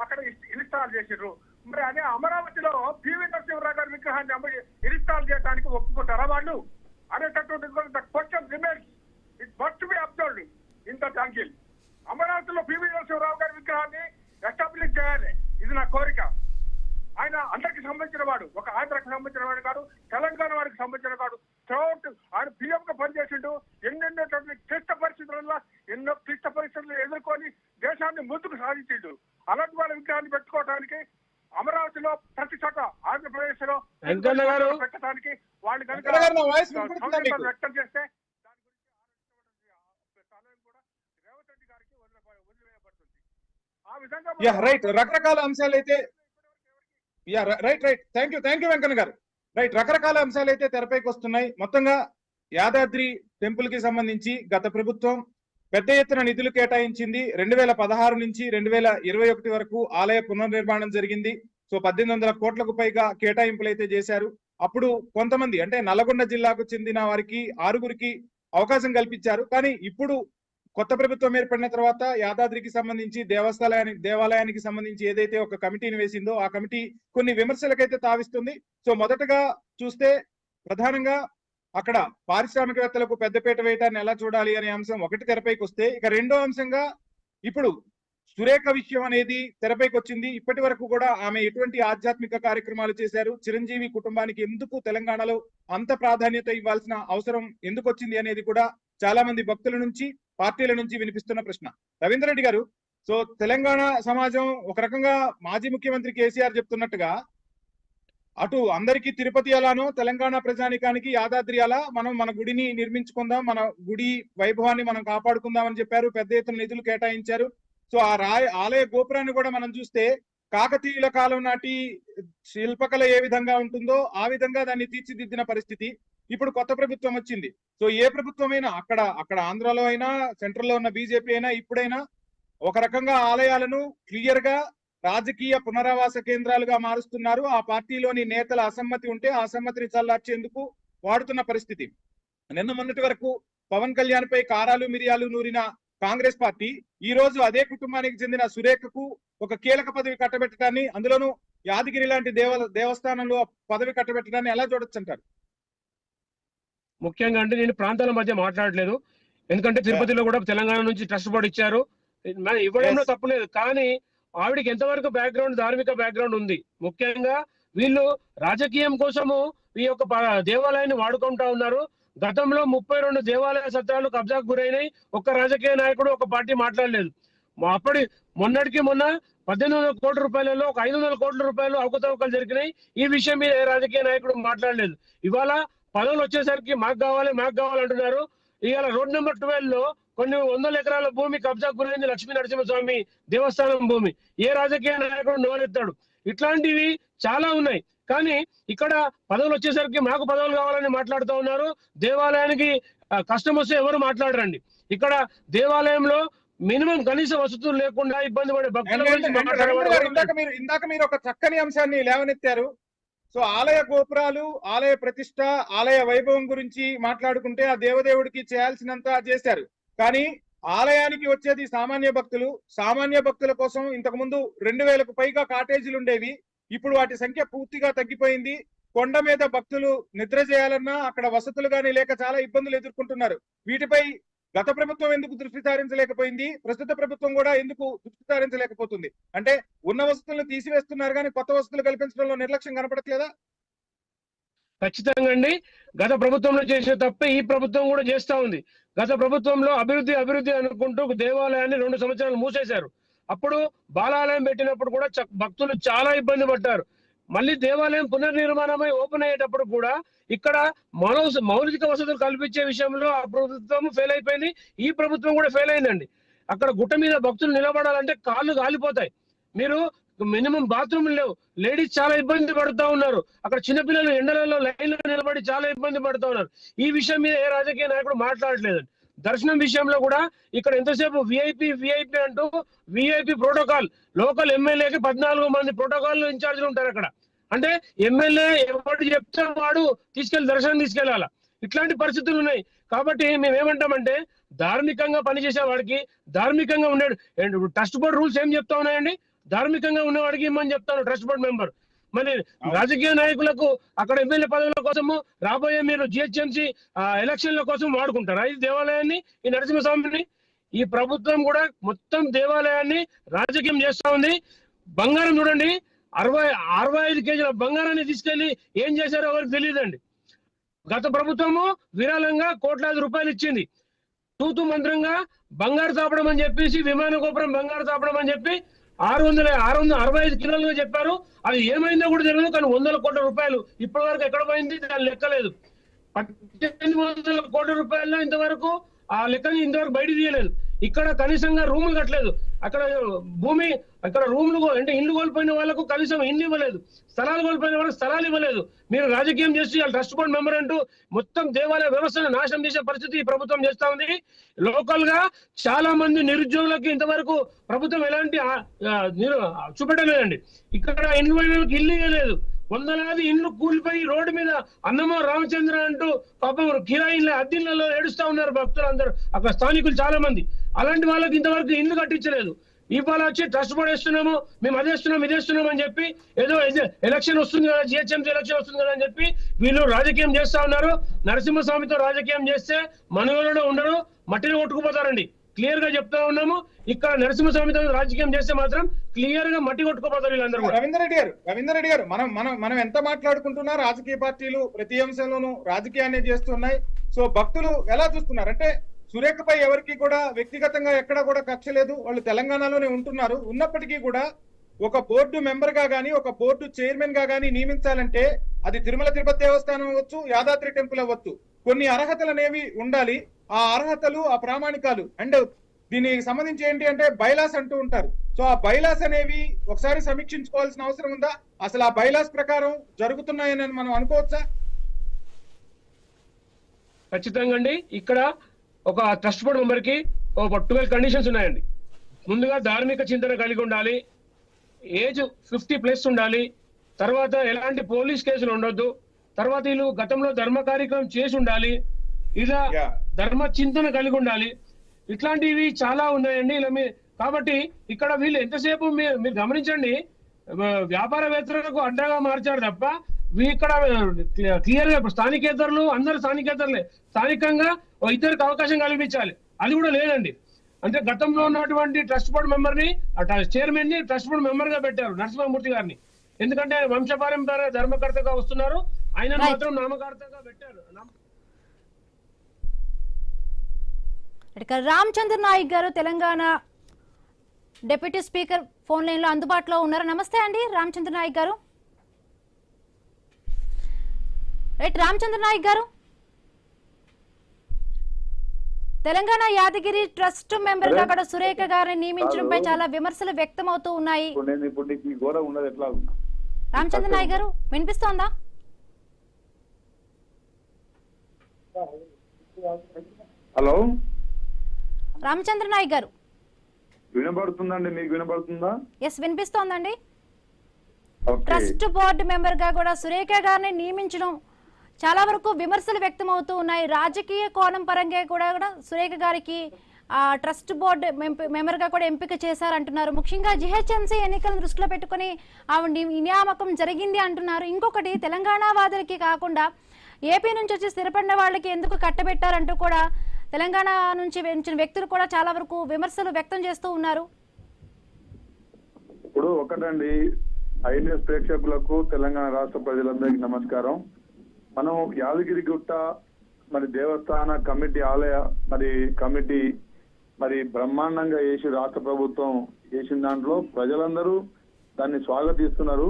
F: అక్కడ ఇన్స్టాల్ చేసిర్రు. మరి అదే అమరావతిలో పివి నరసింహరావు గారి విగ్రహాన్ని ఇన్స్టాల్ చేయడానికి ఒప్పుకుంటారా వాళ్ళు అనేటటువంటి question remains. It must be observed in the angle. అమరావతిలో పివి నరసింహరావు గారి విగ్రహాన్ని ఎస్టాబ్లిష్ చేయాలి, ఇది నా కోరిక. ఆయన అందరికి సంబంధించిన వాడు, ఒక ఆంధ్రాకి సంబంధించిన వాడు కాదు, తెలంగాణ వాడికి సంబంధించిన వాడు. త్రూఅవుట్ ఆయన పిఎం గా పనిచేసిండు. ఎన్నెన్నో క్లిష్ట పరిస్థితులలో ఎన్నో క్లిష్ట పరిస్థితులు ఎదుర్కొని దేశాన్ని ముందుకు సాధించిండు. అలాంటి వాళ్ళ విగ్రహాన్ని పెట్టుకోవడానికి అమరావతిలో ప్రతి చోట ఆంధ్రప్రదేశ్ లో పెట్టడానికి వాళ్ళు కనుక వ్యక్తం చేస్తే దాని గురించి కూడా రేవంత్ రెడ్డి గారికి వదిలివేయబడుతుంది. ఆ విధంగా
E: రైట్ రకరకాల అంశాలు అయితే రైట్ థ్యాంక్ యూ వెంకన్న గారు. రైట్, రకరకాల అంశాలు అయితే తెరపైకి వస్తున్నాయి. మొత్తంగా యాదాద్రి టెంపుల్ కి సంబంధించి గత ప్రభుత్వం పెద్ద ఎత్తున నిధులు కేటాయించింది. 2016 నుంచి 2021 వరకు ఆలయ పునర్నిర్మాణం జరిగింది. సో 1800 కోట్లకు పైగా కేటాయింపులు అయితే చేశారు. అప్పుడు కొంతమంది అంటే నల్గొండ జిల్లాకు చెందిన వారికి 6గురికి అవకాశం కల్పించారు. కానీ ఇప్పుడు కొత్త ప్రభుత్వం ఏర్పడిన తర్వాత యాదాద్రికి సంబంధించి దేవాలయానికి సంబంధించి ఏదైతే ఒక కమిటీని వేసిందో ఆ కమిటీ కొన్ని విమర్శలకైతే తావిస్తుంది. సో మొదటగా చూస్తే ప్రధానంగా అక్కడ పారిశ్రామికవేత్తలకు పెద్దపీట వేయటాన్ని ఎలా చూడాలి అనే అంశం ఒకటి తెరపైకి వస్తే, ఇక రెండో అంశంగా ఇప్పుడు సురేఖ విషయం అనేది తెరపైకి వచ్చింది. ఇప్పటి వరకు కూడా ఆమె ఎటువంటి ఆధ్యాత్మిక కార్యక్రమాలు చేశారు, చిరంజీవి కుటుంబానికి ఎందుకు తెలంగాణలో అంత ప్రాధాన్యత ఇవ్వాల్సిన అవసరం ఎందుకు వచ్చింది అనేది కూడా చాలా మంది భక్తుల నుంచి పార్టీల నుంచి వినిపిస్తున్న ప్రశ్న. రవీందర్ రెడ్డి గారు, సో తెలంగాణ సమాజం ఒక రకంగా మాజీ ముఖ్యమంత్రి కేసీఆర్ చెప్తున్నట్టుగా అటు అందరికీ తిరుపతి అలానో తెలంగాణ ప్రజానికానికి యాదాద్రి అలా మనం మన గుడిని నిర్మించుకుందాం, మన గుడి వైభవాన్ని మనం కాపాడుకుందాం అని చెప్పారు. పెద్ద ఎత్తున నిధులు కేటాయించారు. సో ఆ ఆలయ గోపురాన్ని కూడా మనం చూస్తే కాకతీయుల కాలం నాటి శిల్పకళ ఏ విధంగా ఉంటుందో ఆ విధంగా దాన్ని తీర్చిదిద్దిన పరిస్థితి. ఇప్పుడు కొత్త ప్రభుత్వం వచ్చింది. సో ఏ ప్రభుత్వమైనా అక్కడ ఆంధ్రాలో అయినా సెంట్రల్ లో ఉన్న బీజేపీ అయినా ఇప్పుడైనా ఒక రకంగా ఆలయాలను క్లియర్ గా రాజకీయ పునరావాస కేంద్రాలుగా మారుస్తున్నారు. ఆ పార్టీలోని నేతల అసమ్మతి ఉంటే ఆ అసమ్మతిని చల్లార్చేందుకు వాడుతున్న పరిస్థితి. నిన్న మొన్నటి వరకు పవన్ కళ్యాణ్ పై కారాలు మిరియాలు నూరిన కాంగ్రెస్ పార్టీ ఈ రోజు అదే కుటుంబానికి చెందిన సురేఖకు ఒక కీలక పదవి కట్టబెట్టడాన్ని, అందులోనూ యాదగిరి లాంటి దేవస్థానంలో పదవి కట్టబెట్టడాన్ని ఎలా చూడొచ్చు అంటారు?
C: ముఖ్యంగా అంటే నేను ప్రాంతాల మధ్య మాట్లాడలేదు, ఎందుకంటే తిరుపతిలో కూడా తెలంగాణ నుంచి ట్రస్ట్ బోర్డు ఇచ్చారు, ఇవ్వడంలో తప్పులేదు. కానీ ఆవిడకి ఎంతవరకు బ్యాక్గ్రౌండ్, ధార్మిక బ్యాక్గ్రౌండ్ ఉంది? ముఖ్యంగా వీళ్ళు రాజకీయం కోసము ఈ యొక్క దేవాలయాన్ని వాడుకుంటా ఉన్నారు. గతంలో 32 దేవాలయ సత్రాలు కబ్జాకు గురైనాయి. ఒక్క రాజకీయ నాయకుడు ఒక పార్టీ మాట్లాడలేదు. మొన్నటికి మొన్న 1800 కోట్ల రూపాయలలో ఒక 500 కోట్ల రూపాయలు అవకతవకలు జరిగినాయి. ఈ విషయం మీద ఏ రాజకీయ నాయకుడు మాట్లాడలేదు. ఇవాళ పదవులు వచ్చేసరికి మాకు కావాలంటున్నారు. ఇవాళ రోడ్ నెంబర్ 12 లో కొన్ని 100 ఎకరాల భూమి కబ్జాకు గురైంది, లక్ష్మీ నరసింహస్వామి దేవస్థానం భూమి. ఏ రాజకీయ నాయకుడు నోరెత్తాడు? ఇట్లాంటివి చాలా ఉన్నాయి. కానీ ఇక్కడ పదవులు వచ్చేసరికి మాకు పదవులు కావాలని మాట్లాడుతూ ఉన్నారు. దేవాలయానికి కష్టం వస్తే ఎవరు మాట్లాడరండి. ఇక్కడ దేవాలయంలో మినిమం కనీస వసతులు లేకుండా ఇబ్బంది పడే భక్తుల గురించి
E: ఇందాక మీరు ఒక చక్కని అంశాన్ని లేవనెత్తారు. సో ఆలయ గోపురాలు, ఆలయ ప్రతిష్ట, ఆలయ వైభవం గురించి మాట్లాడుకుంటే ఆ దేవదేవుడికి చేయాల్సినంత చేశారు. కానీ ఆలయానికి వచ్చేది సామాన్య భక్తుల కోసం ఇంతకు ముందు 2000కు పైగా కాటేజీలు ఉండేవి. ఇప్పుడు వాటి సంఖ్య పూర్తిగా తగ్గిపోయింది. కొండ మీద భక్తులు నిద్ర చేయాలన్నా అక్కడ వసతులు గానీ లేక చాలా ఇబ్బందులు ఎదుర్కొంటున్నారు. వీటిపై గత ప్రభుత్వం ఎందుకు దృష్టి సారించలేకపోయింది? ప్రస్తుత ప్రభుత్వం కూడా ఎందుకు దృష్టి సారించలేకపోతుంది? అంటే ఉన్న వసతులను తీసివేస్తున్నారు కానీ కొత్త వసతులు కల్పించడంలో నిర్లక్ష్యం కనపడట్లేదా?
C: ఖచ్చితంగా అండి. గత ప్రభుత్వంలో చేసే తప్పే ఈ ప్రభుత్వం కూడా చేస్తా ఉంది. గత ప్రభుత్వంలో అభివృద్ధి అనుకుంటూ దేవాలయాన్ని 2 సంవత్సరాలు మూసేశారు. అప్పుడు బాలాలయం పెట్టినప్పుడు కూడా భక్తులు చాలా ఇబ్బంది పడ్డారు. మళ్ళీ దేవాలయం పునర్నిర్మాణమై ఓపెన్ అయ్యేటప్పుడు కూడా ఇక్కడ మౌలిక వసతులు కల్పించే విషయంలో ఆ ప్రభుత్వం ఫెయిల్ అయిపోయింది. ఈ ప్రభుత్వం కూడా ఫెయిల్ అయిందండి. అక్కడ గుట్ట మీద భక్తులు నిలబడాలంటే కాళ్ళు కాలిపోతాయి. మీరు మినిమం బాత్రూమ్లు లేవు. లేడీస్ చాలా ఇబ్బంది పడుతూ ఉన్నారు. అక్కడ చిన్నపిల్లలు ఎండలలో లైన్లో నిలబడి చాలా ఇబ్బంది పడుతూ ఉన్నారు. ఈ విషయం మీద ఏ రాజకీయ నాయకుడు మాట్లాడలేదండి. దర్శనం విషయంలో కూడా ఇక్కడ ఎంతసేపు విఐపి అంటూ విఐపి ప్రోటోకాల్, లోకల్ ఎమ్మెల్యేకి 14 మంది ప్రోటోకాల్ ఇన్ఛార్జ్లు ఉంటారు అక్కడ. అంటే ఎమ్మెల్యే ఎవరు చెప్తే వాడు దర్శనం తీసుకెళ్లాల. ఇట్లాంటి పరిస్థితులు ఉన్నాయి. కాబట్టి మేమేమంటామంటే ధార్మికంగా పనిచేసే వాడికి, ధార్మికంగా ఉండే ట్రస్ట్ బోర్డు రూల్స్ ఏం చెప్తా ఉన్నాయండి? ధార్మికంగా ఉన్నవాడికి ఇమ్మని చెప్తాను ట్రస్ట్ బోర్డు మెంబర్. మరి రాజకీయ నాయకులకు అక్కడ ఎమ్మెల్యే పదవుల కోసము రాబోయే మీరు జిహెచ్ఎంసీ ఎలక్షన్ల కోసం వాడుకుంటారా ఈ దేవాలయాన్ని, ఈ నరసింహస్వామిని? ఈ ప్రభుత్వం కూడా మొత్తం దేవాలయాన్ని రాజకీయం చేస్తా ఉంది. బంగారం చూడండి, 65 కేజీల బంగారాన్ని తీసుకెళ్లి ఏం చేశారో ఎవరికి తెలియదండి. గత ప్రభుత్వము విరాళంగా కోట్లాది రూపాయలు ఇచ్చింది. తూతు మంత్రంగా బంగారు తాపడం అని చెప్పేసి, విమాన గోపురం బంగారు తాపడం అని చెప్పి 665 కిలోలుగా చెప్పారు. అది ఏమైందో కూడా తెలియదు. కానీ 100 కోట్ల రూపాయలు ఇప్పటి వరకు ఎక్కడ పోయింది దాని లెక్కలేదు. 1800 కోట్ల రూపాయల్లో ఇంతవరకు ఆ లెక్కని ఇంతవరకు బయట తీయలేదు. ఇక్కడ కనీసంగా రూములు కట్టలేదు. అక్కడ భూమి, అక్కడ రూములు అంటే ఇండ్లు కోల్పోయిన వాళ్ళకు కనీసం ఇండ్లు ఇవ్వలేదు. స్థలాలు కోల్పోయిన వాళ్ళకి స్థలాలు ఇవ్వలేదు. మీరు రాజకీయం చేసి ట్రస్ట్ బోర్డు మెంబర్ అంటూ మొత్తం దేవాలయ వ్యవస్థను నాశనం చేసే పరిస్థితి ఈ ప్రభుత్వం చేస్తా ఉంది. లోకల్ గా చాలా మంది నిరుద్యోగులకి ఇంతవరకు ప్రభుత్వం ఎలాంటి చూపెట్టలేదండి. ఇక్కడ ఇండ్లు ఇల్లు ఇవ్వలేదు. వందలాది ఇండ్లు కూలిపోయి రోడ్డు మీద అన్నమో రామచంద్ర అంటూ పాపం కిరాయిల అద్దెళ్లలో ఏడుస్తా ఉన్నారు భక్తులు అందరూ, అక్కడ స్థానికులు చాలా మంది. అలాంటి వాళ్ళకి ఇంతవరకు ఇల్లు కట్టించలేదు. ఇవాళ వచ్చి ట్రస్ట్ బోర్డు వేస్తున్నాము, మేము అదేస్తున్నాం ఇదేస్తున్నాం అని చెప్పి ఏదో ఎలక్షన్ వస్తుంది కదా, జిహెచ్ఎంసీ ఎలక్షన్ వస్తుంది కదా అని చెప్పి వీళ్ళు రాజకీయం చేస్తా ఉన్నారు. నరసింహస్వామితో రాజకీయం చేస్తే మనవలలో ఉండరు, మట్టిని కొట్టుకుపోతారండి. క్లియర్ గా చెప్తా ఉన్నాము. ఇక్కడ నరసింహస్వామితో రాజకీయం చేస్తే మాత్రం క్లియర్ గా మట్టి కొట్టుకుపోతారు వీళ్ళందరూ.
E: రవీందర్ రెడ్డి గారు మనం ఎంత మాట్లాడుకుంటున్నా రాజకీయ పార్టీలు ప్రతి అంశంలోనూ రాజకీయాన్ని చేస్తున్నాయి. సో భక్తులు ఎలా చూస్తున్నారు అంటే సురేఖపై ఎవరికి కూడా వ్యక్తిగతంగా ఎక్కడ కూడా కక్ష లేదు, వాళ్ళు తెలంగాణలోనే ఉంటున్నారు. ఉన్నప్పటికీ కూడా ఒక బోర్డు మెంబర్ గా గానీ ఒక బోర్డు చైర్మన్ గా గానీ నియమించాలంటే అది తిరుమల తిరుపతి దేవస్థానం అవ్వచ్చు, యాదాద్రి టెంపుల్ అవ్వచ్చు, కొన్ని అర్హతలు అనేవి ఉండాలి. ఆ అర్హతలు ఆ ప్రామాణికాలు అండ్ దీనికి సంబంధించి ఏంటి అంటే బైలాస్ అంటూ ఉంటారు. సో ఆ బైలాస్ అనేవి ఒకసారి సమీక్షించుకోవాల్సిన అవసరం ఉందా? అసలు ఆ బైలాస్ ప్రకారం జరుగుతున్నాయని మనం అనుకోవచ్చా?
C: ఖచ్చితంగా అండి. ఇక్కడ ఒక ట్రస్ట్ బోర్డు మెంబర్ కి ఒక 12 కండిషన్స్ ఉన్నాయండి. ముందుగా ధార్మిక చింతన కలిగి ఉండాలి, ఏజ్ 50+ ఉండాలి, తర్వాత ఎలాంటి పోలీస్ కేసులు ఉండొద్దు, తర్వాత వీళ్ళు గతంలో ధర్మ కార్యక్రమం చేసి ఉండాలి, ఇలా ధర్మ చింతన కలిగి ఉండాలి. ఇట్లాంటివి చాలా ఉన్నాయండి. ఇలా కాబట్టి ఇక్కడ వీళ్ళు ఎంతసేపు మీరు గమనించండి, వ్యాపారవేత్తలకు అడ్డగా మార్చారు తప్ప ఇక్కడ క్లియర్ గా స్థానికేతరులు అందరు స్థానికేతరులే, స్థానికంగా ఇద్దరికి అవకాశం కల్పించాలి. అది కూడా లేదండి. అంటే గతంలో ఉన్నటువంటి ట్రస్ట్ బోర్డు మెంబర్ ని చైర్మన్ ని ట్రస్ట్ బోర్డు మెంబర్ గా పెట్టారు నరసింహమూర్తి గారిని. ఎందుకంటే ఆయన వంశపారంపర్య ధర్మకర్తగా వస్తున్నారు, ఆయన మాత్రం నామకర్తగా పెట్టారు.
A: రామచంద్ర నాయక్ గారు Telangana deputy speaker phone line లో అందుబాటులో ఉన్నారు. నమస్తే అండి రామచంద్ర నాయక్ గారు. రామచంద్ర నాయక్ గారు, తెలంగాణ యాదగిరి ట్రస్ట్ మెంబర్ గా కూడా సురేఖ గారిని నియమించడంపై చాలా విమర్శలు వ్యక్తం అవుతూ ఉన్నాయి. రామచంద్ర నాయక్ గారు వినిపిస్తోందా?
G: హలో
A: రామచంద్ర నాయక్ గారు
G: వినబడుతుందండి, మీకు వినబడుతుందా?
A: ఎస్ వినిపిస్తోందండి. ట్రస్ట్ బోర్డు మెంబర్ గా కూడా సురేఖ గారిని నియమించడం చాలా వరకు విమర్శలు వ్యక్తం అవుతూ ఉన్నాయి. రాజకీయ కోణం పరంగా కూడా సురేఖ గారికి ట్రస్ట్ బోర్డు మెంబర్ గా కూడా ఎంపిక చేశారంటున్నారు. ముఖ్యంగా జిహెచ్ఎంసీ ఎన్నికలను దృష్టిలో పెట్టుకుని ఆవిడ నియామకం జరిగింది అంటున్నారు. ఇంకొకటి తెలంగాణ వాదులకి కాకుండా ఏపీ నుంచి వచ్చి స్థిరపడిన వాళ్ళకి ఎందుకు కట్టబెట్టారంటూ కూడా తెలంగాణ నుంచి వచ్చిన వ్యక్తులు కూడా చాలా వరకు విమర్శలు వ్యక్తం చేస్తూ ఉన్నారు.
G: ఇప్పుడు ఒకటండి, ఐన్ఎస్ ప్రేక్షకులకు తెలంగాణ రాష్ట్ర ప్రజలందరికీ నమస్కారం. మనం యాదగిరి గుట్ట మరి దేవస్థాన కమిటీ ఆలయ కమిటీ బ్రహ్మాండంగా చేసి రాష్ట్ర ప్రభుత్వం చేసిన దాంట్లో ప్రజలందరూ దాన్ని స్వాగతిస్తున్నారు.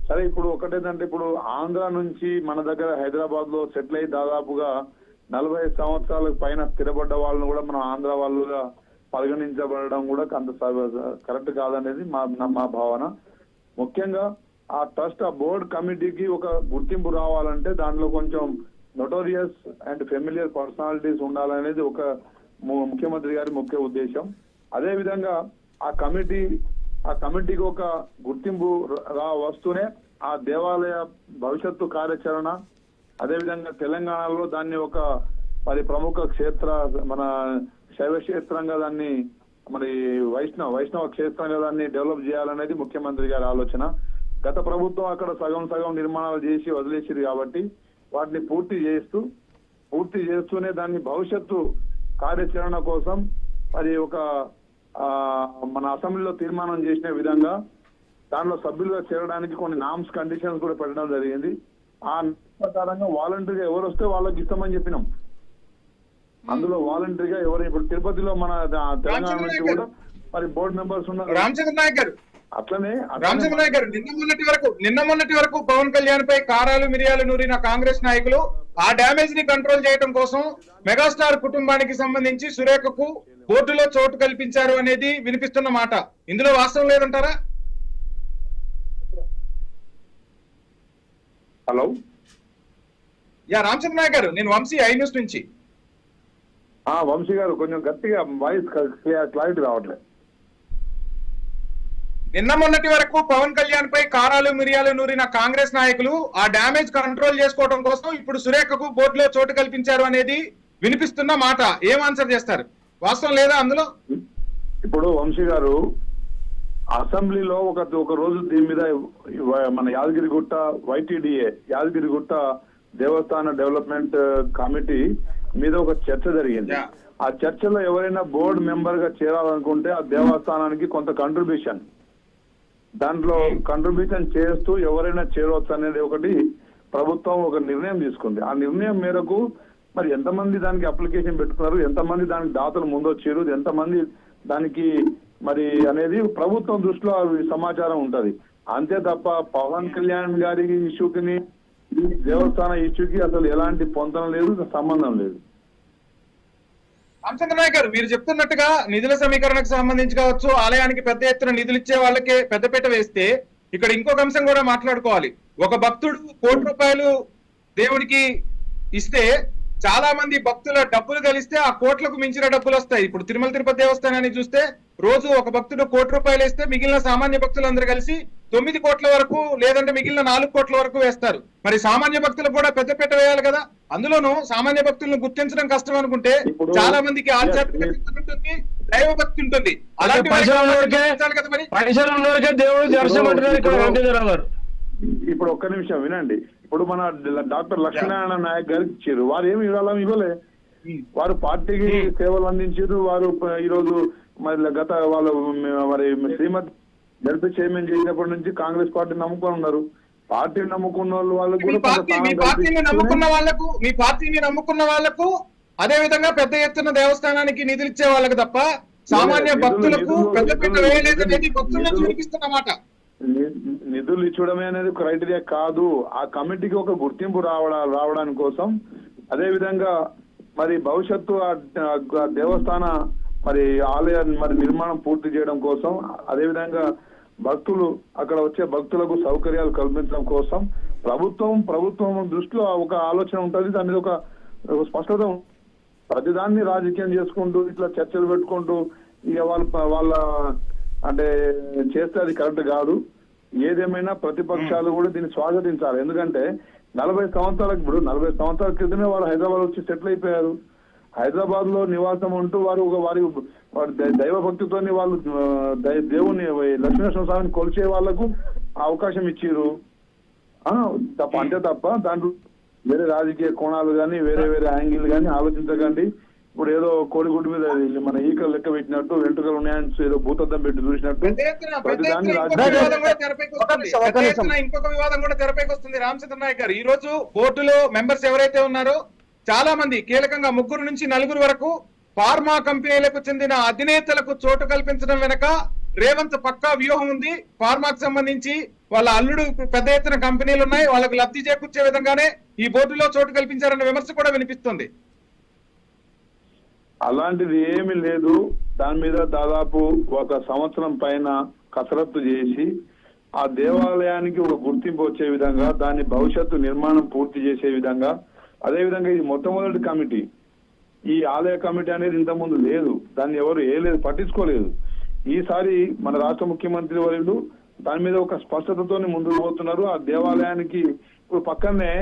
G: సరే, ఇప్పుడు ఒకటేంటంటే ఇప్పుడు ఆంధ్ర నుంచి మన దగ్గర హైదరాబాద్ లో సెటిల్ అయ్యి దాదాపుగా 40 సంవత్సరాలకు పైన స్థిరపడ్డ వాళ్ళను కూడా మనం ఆంధ్ర వాళ్ళుగా పరిగణించబడడం కూడా అంత కరెక్ట్ కాదనేది మా భావన. ముఖ్యంగా ఆ ట్రస్ట్ ఆ బోర్డు కమిటీకి ఒక గుర్తింపు రావాలంటే దాంట్లో కొంచెం నోటోరియస్ అండ్ ఫెమిలియర్ పర్సనాలిటీస్ ఉండాలనేది ఒక ముఖ్యమంత్రి గారి ముఖ్య ఉద్దేశం. అదే విధంగా ఆ కమిటీకి ఒక గుర్తింపు వస్తూనే ఆ దేవాలయ భవిష్యత్తు కార్యాచరణ, అదేవిధంగా తెలంగాణలో దాన్ని ఒక ప్రముఖ క్షేత్ర మన శైవ క్షేత్రంగా దాన్ని వైష్ణవ క్షేత్రంగా దాన్ని డెవలప్ చేయాలనేది ముఖ్యమంత్రి గారి ఆలోచన. గత ప్రభుత్వం అక్కడ సగం నిర్మాణాలు చేసి వదిలేసిరు కాబట్టి వాటిని పూర్తి చేస్తూనే దాన్ని భవిష్యత్తు కార్యాచరణ కోసం ఒక మన అసెంబ్లీలో తీర్మానం చేసిన విధంగా దానిలో సభ్యులుగా చేరడానికి కొన్ని నామ్స్ కండిషన్స్ కూడా పెట్టడం జరిగింది. ఆ ప్రకారంగా వాలంటరీగా ఎవరు వస్తే వాళ్ళకి ఇస్తామని చెప్పినాం. అందులో వాలంటరీగా ఎవరు ఇప్పుడు తిరుపతిలో మన తెలంగాణ నుంచి కూడా బోర్డు మెంబర్స్ ఉన్నారు.
E: రామచంద్ర నాయక్ గారు
G: అట్లనే
E: రామచంద్ర నాయక్ గారు నిన్న మొన్నటి వరకు పవన్ కళ్యాణ్ పై కారాలు మిరియాలు నూరిన కాంగ్రెస్ నాయకులు ఆ డ్యామేజ్ ని కంట్రోల్ చేయడం కోసం మెగాస్టార్ కుటుంబానికి సంబంధించి సురేఖకు బోర్డులో చోటు కల్పించారు అనేది వినిపిస్తున్న మాట. ఇందులో వాస్తవం లేదంటారా?
G: హలో
E: రామచంద్ర నాయక్ గారు, నేను వంశీ ఐ న్యూస్ నుంచి.
G: వంశీ గారు కొంచెం గట్టిగా వాయిస్ క్లారిటీ రావట్లేదు.
E: నిన్న మొన్నటి వరకు పవన్ కళ్యాణ్ పై కారాలు మిరియాలు నూరిన కాంగ్రెస్ నాయకులు ఆ డ్యామేజ్ కంట్రోల్ చేసుకోవడం కోసం ఇప్పుడు సురేఖకు బోర్డులో చోటు కల్పించారు అనేది వినిపిస్తున్న మాట. ఏం ఆన్సర్ చేస్తారు? వాస్తవం లేదా అందులో?
G: ఇప్పుడు వంశీ గారు అసెంబ్లీలో ఒక రోజు దీని మీద మన యాదగిరిగుట్ట YTDA యాదగిరిగుట్ట దేవస్థాన డెవలప్మెంట్ కమిటీ మీద ఒక చర్చ జరిగింది. ఆ చర్చలో ఎవరైనా బోర్డు మెంబర్ గా చేరాలనుకుంటే ఆ దేవస్థానానికి కొంత కంట్రిబ్యూషన్, దాంట్లో కంట్రిబ్యూషన్ చేస్తూ ఎవరైనా చేరవచ్చు అనేది ఒకటి ప్రభుత్వం ఒక నిర్ణయం తీసుకుంది. ఆ నిర్ణయం మేరకు మరి ఎంతమంది దానికి అప్లికేషన్ పెట్టుకున్నారు, ఎంతమంది దానికి దాతలు ముందొచ్చారు, ఎంతమంది దానికి మరి అనేది ప్రభుత్వం దృష్టిలో సమాచారం ఉంటది. అంతే తప్ప పవన్ కళ్యాణ్ గారి ఇష్యూకి దేవస్థాన ఇష్యూకి అసలు ఎలాంటి పొందడం లేదు, సంబంధం లేదు.
E: రామచంద్ర నాయక్ గారు, మీరు చెప్తున్నట్టుగా నిధుల సమీకరణకు సంబంధించి కావచ్చు, ఆలయానికి పెద్ద ఎత్తున నిధులు ఇచ్చే వాళ్ళకే పెద్దపీట వేస్తే ఇక్కడ ఇంకొక అంశం కూడా మాట్లాడుకోవాలి. ఒక భక్తుడు ₹1 దేవుడికి ఇస్తే చాలా మంది భక్తుల డబ్బులు కలిస్తే ఆ కోట్లకు మించిన డబ్బులు వస్తాయి. ఇప్పుడు తిరుమల తిరుపతి దేవస్థానాన్ని చూస్తే రోజు ఒక భక్తుడు ₹1 ఇస్తే మిగిలిన సామాన్య భక్తులందరూ కలిసి 9 కోట్ల వరకు లేదంటే మిగిలిన 4 కోట్ల వరకు వేస్తారు. మరి సామాన్య భక్తులకు కూడా పెద్దపీట వేయాలి కదా. అందులోనూ సామాన్య భక్తులను గుర్తించడం కష్టం అనుకుంటే చాలా మందికి ఆధ్యాత్మిక ఉంటుంది, దైవ భక్తి ఉంటుంది. అలాంటి
G: ఇప్పుడు ఒక్క నిమిషం వినండి. ఇప్పుడు మన డాక్టర్ లక్ష్మీనారాయణ నాయక్ గారికి ఇచ్చారు, వారు ఏమి ఇవ్వలే. వారు పార్టీకి సేవలు అందించారు. వారు ఈరోజు మరి గత వాళ్ళు మరి శ్రీమతి జడ్పీ చైర్మన్ చేసినప్పటి నుంచి కాంగ్రెస్ పార్టీ నమ్ముకొని ఉన్నారు. పార్టీని నమ్ముకున్న వాళ్ళకు
E: మీ పార్టీని నమ్ముకున్న వాళ్ళకు అదే విధంగా పెద్ద ఎత్తున దేవస్థానానికి నిధులు ఇచ్చే వాళ్ళకి తప్ప సామాన్య భక్తులకు పెద్దపీట వేయలేదనేది భక్తులను చూపిస్తున్నమాట.
G: నిధులు ఇచ్చడమే అనేది క్రైటీరియా కాదు. ఆ కమిటీకి ఒక గుర్తింపు రావడానికి కోసం, అదే విధంగా మరి భవిష్యత్తు దేవస్థాన మరి ఆలయ మరి నిర్మాణం పూర్తి చేయడం కోసం, అదే విధంగా భక్తులు అక్కడ వచ్చే భక్తులకు సౌకర్యాలు కల్పించడం కోసం ప్రభుత్వం దృష్టిలో ఒక ఆలోచన ఉంటుంది. దాని మీద ఒక స్పష్టత. ప్రతిదాన్ని రాజకీయం చేసుకుంటూ ఇట్లా చర్చలు పెట్టుకుంటూ ఇక వాళ్ళ అంటే చేస్తే అది కరెక్ట్ కాదు. ఏదేమైనా ప్రతిపక్షాలు కూడా దీన్ని స్వాగతించాలి. ఎందుకంటే 40 సంవత్సరాల క్రితమే వాళ్ళు హైదరాబాద్ వచ్చి సెటిల్ అయిపోయారు. హైదరాబాద్ లో నివాసం ఉంటూ వారి దైవ భక్తితోని వాళ్ళు దేవుని లక్ష్మీనరసింహ స్వామిని కొలిచే వాళ్లకు అవకాశం ఇచ్చారు తప్ప. అంతే తప్ప దాంట్లో వేరే రాజకీయ కోణాలు కానీ వేరే యాంగిల్ కానీ ఆలోచించకండి. ఇప్పుడు ఏదో కోడిగుడ్డు మీద మన ఈకలు లెక్క పెట్టినట్టు, వెంట్రుకలు ఉన్నాయని ఏదో భూతద్దం పెట్టి చూసినట్టు
E: ఇంకొక వివాదం కూడా తెరపైకి వస్తుంది. రామచంద్ర నాయక్ గారు, ఈ రోజు బోర్డులో మెంబర్స్ ఎవరైతే ఉన్నారో చాలా మంది, కీలకంగా 3 నుంచి 4 వరకు ఫార్మా కంపెనీలకు చెందిన అధినేతలకు చోటు కల్పించడం వెనక రేవంత్ పక్కా వ్యూహం ఉంది. ఫార్మాకు సంబంధించి వాళ్ళ అల్లుడు పెద్ద ఎత్తున కంపెనీలు ఉన్నాయి, వాళ్ళకు లబ్ధి చేకూర్చే విధంగానే ఈ బోర్డులో చోటు కల్పించారన్న విమర్శ కూడా వినిపిస్తుంది.
G: అలాంటిది ఏమీ లేదు. దాని మీద దాదాపు 1 సంవత్సరం పైన కసరత్తు చేసి ఆ దేవాలయానికి ఒక గుర్తింపు వచ్చే విధంగా, దాని భవిష్యత్తు నిర్మాణం పూర్తి చేసే విధంగా, అదే విధంగా ఇది మొట్టమొదటి కమిటీ. ఈ ఆలయ కమిటీ అనేది ఇంతకుముందు లేదు, దాన్ని ఎవరు పట్టించుకోలేదు. ఈసారి మన రాష్ట్ర ముఖ్యమంత్రి వర్యులు దాని మీద ఒక స్పష్టతతో ముందుకు పోతున్నారు. ఆ దేవాలయానికి ఇప్పుడు పక్కనే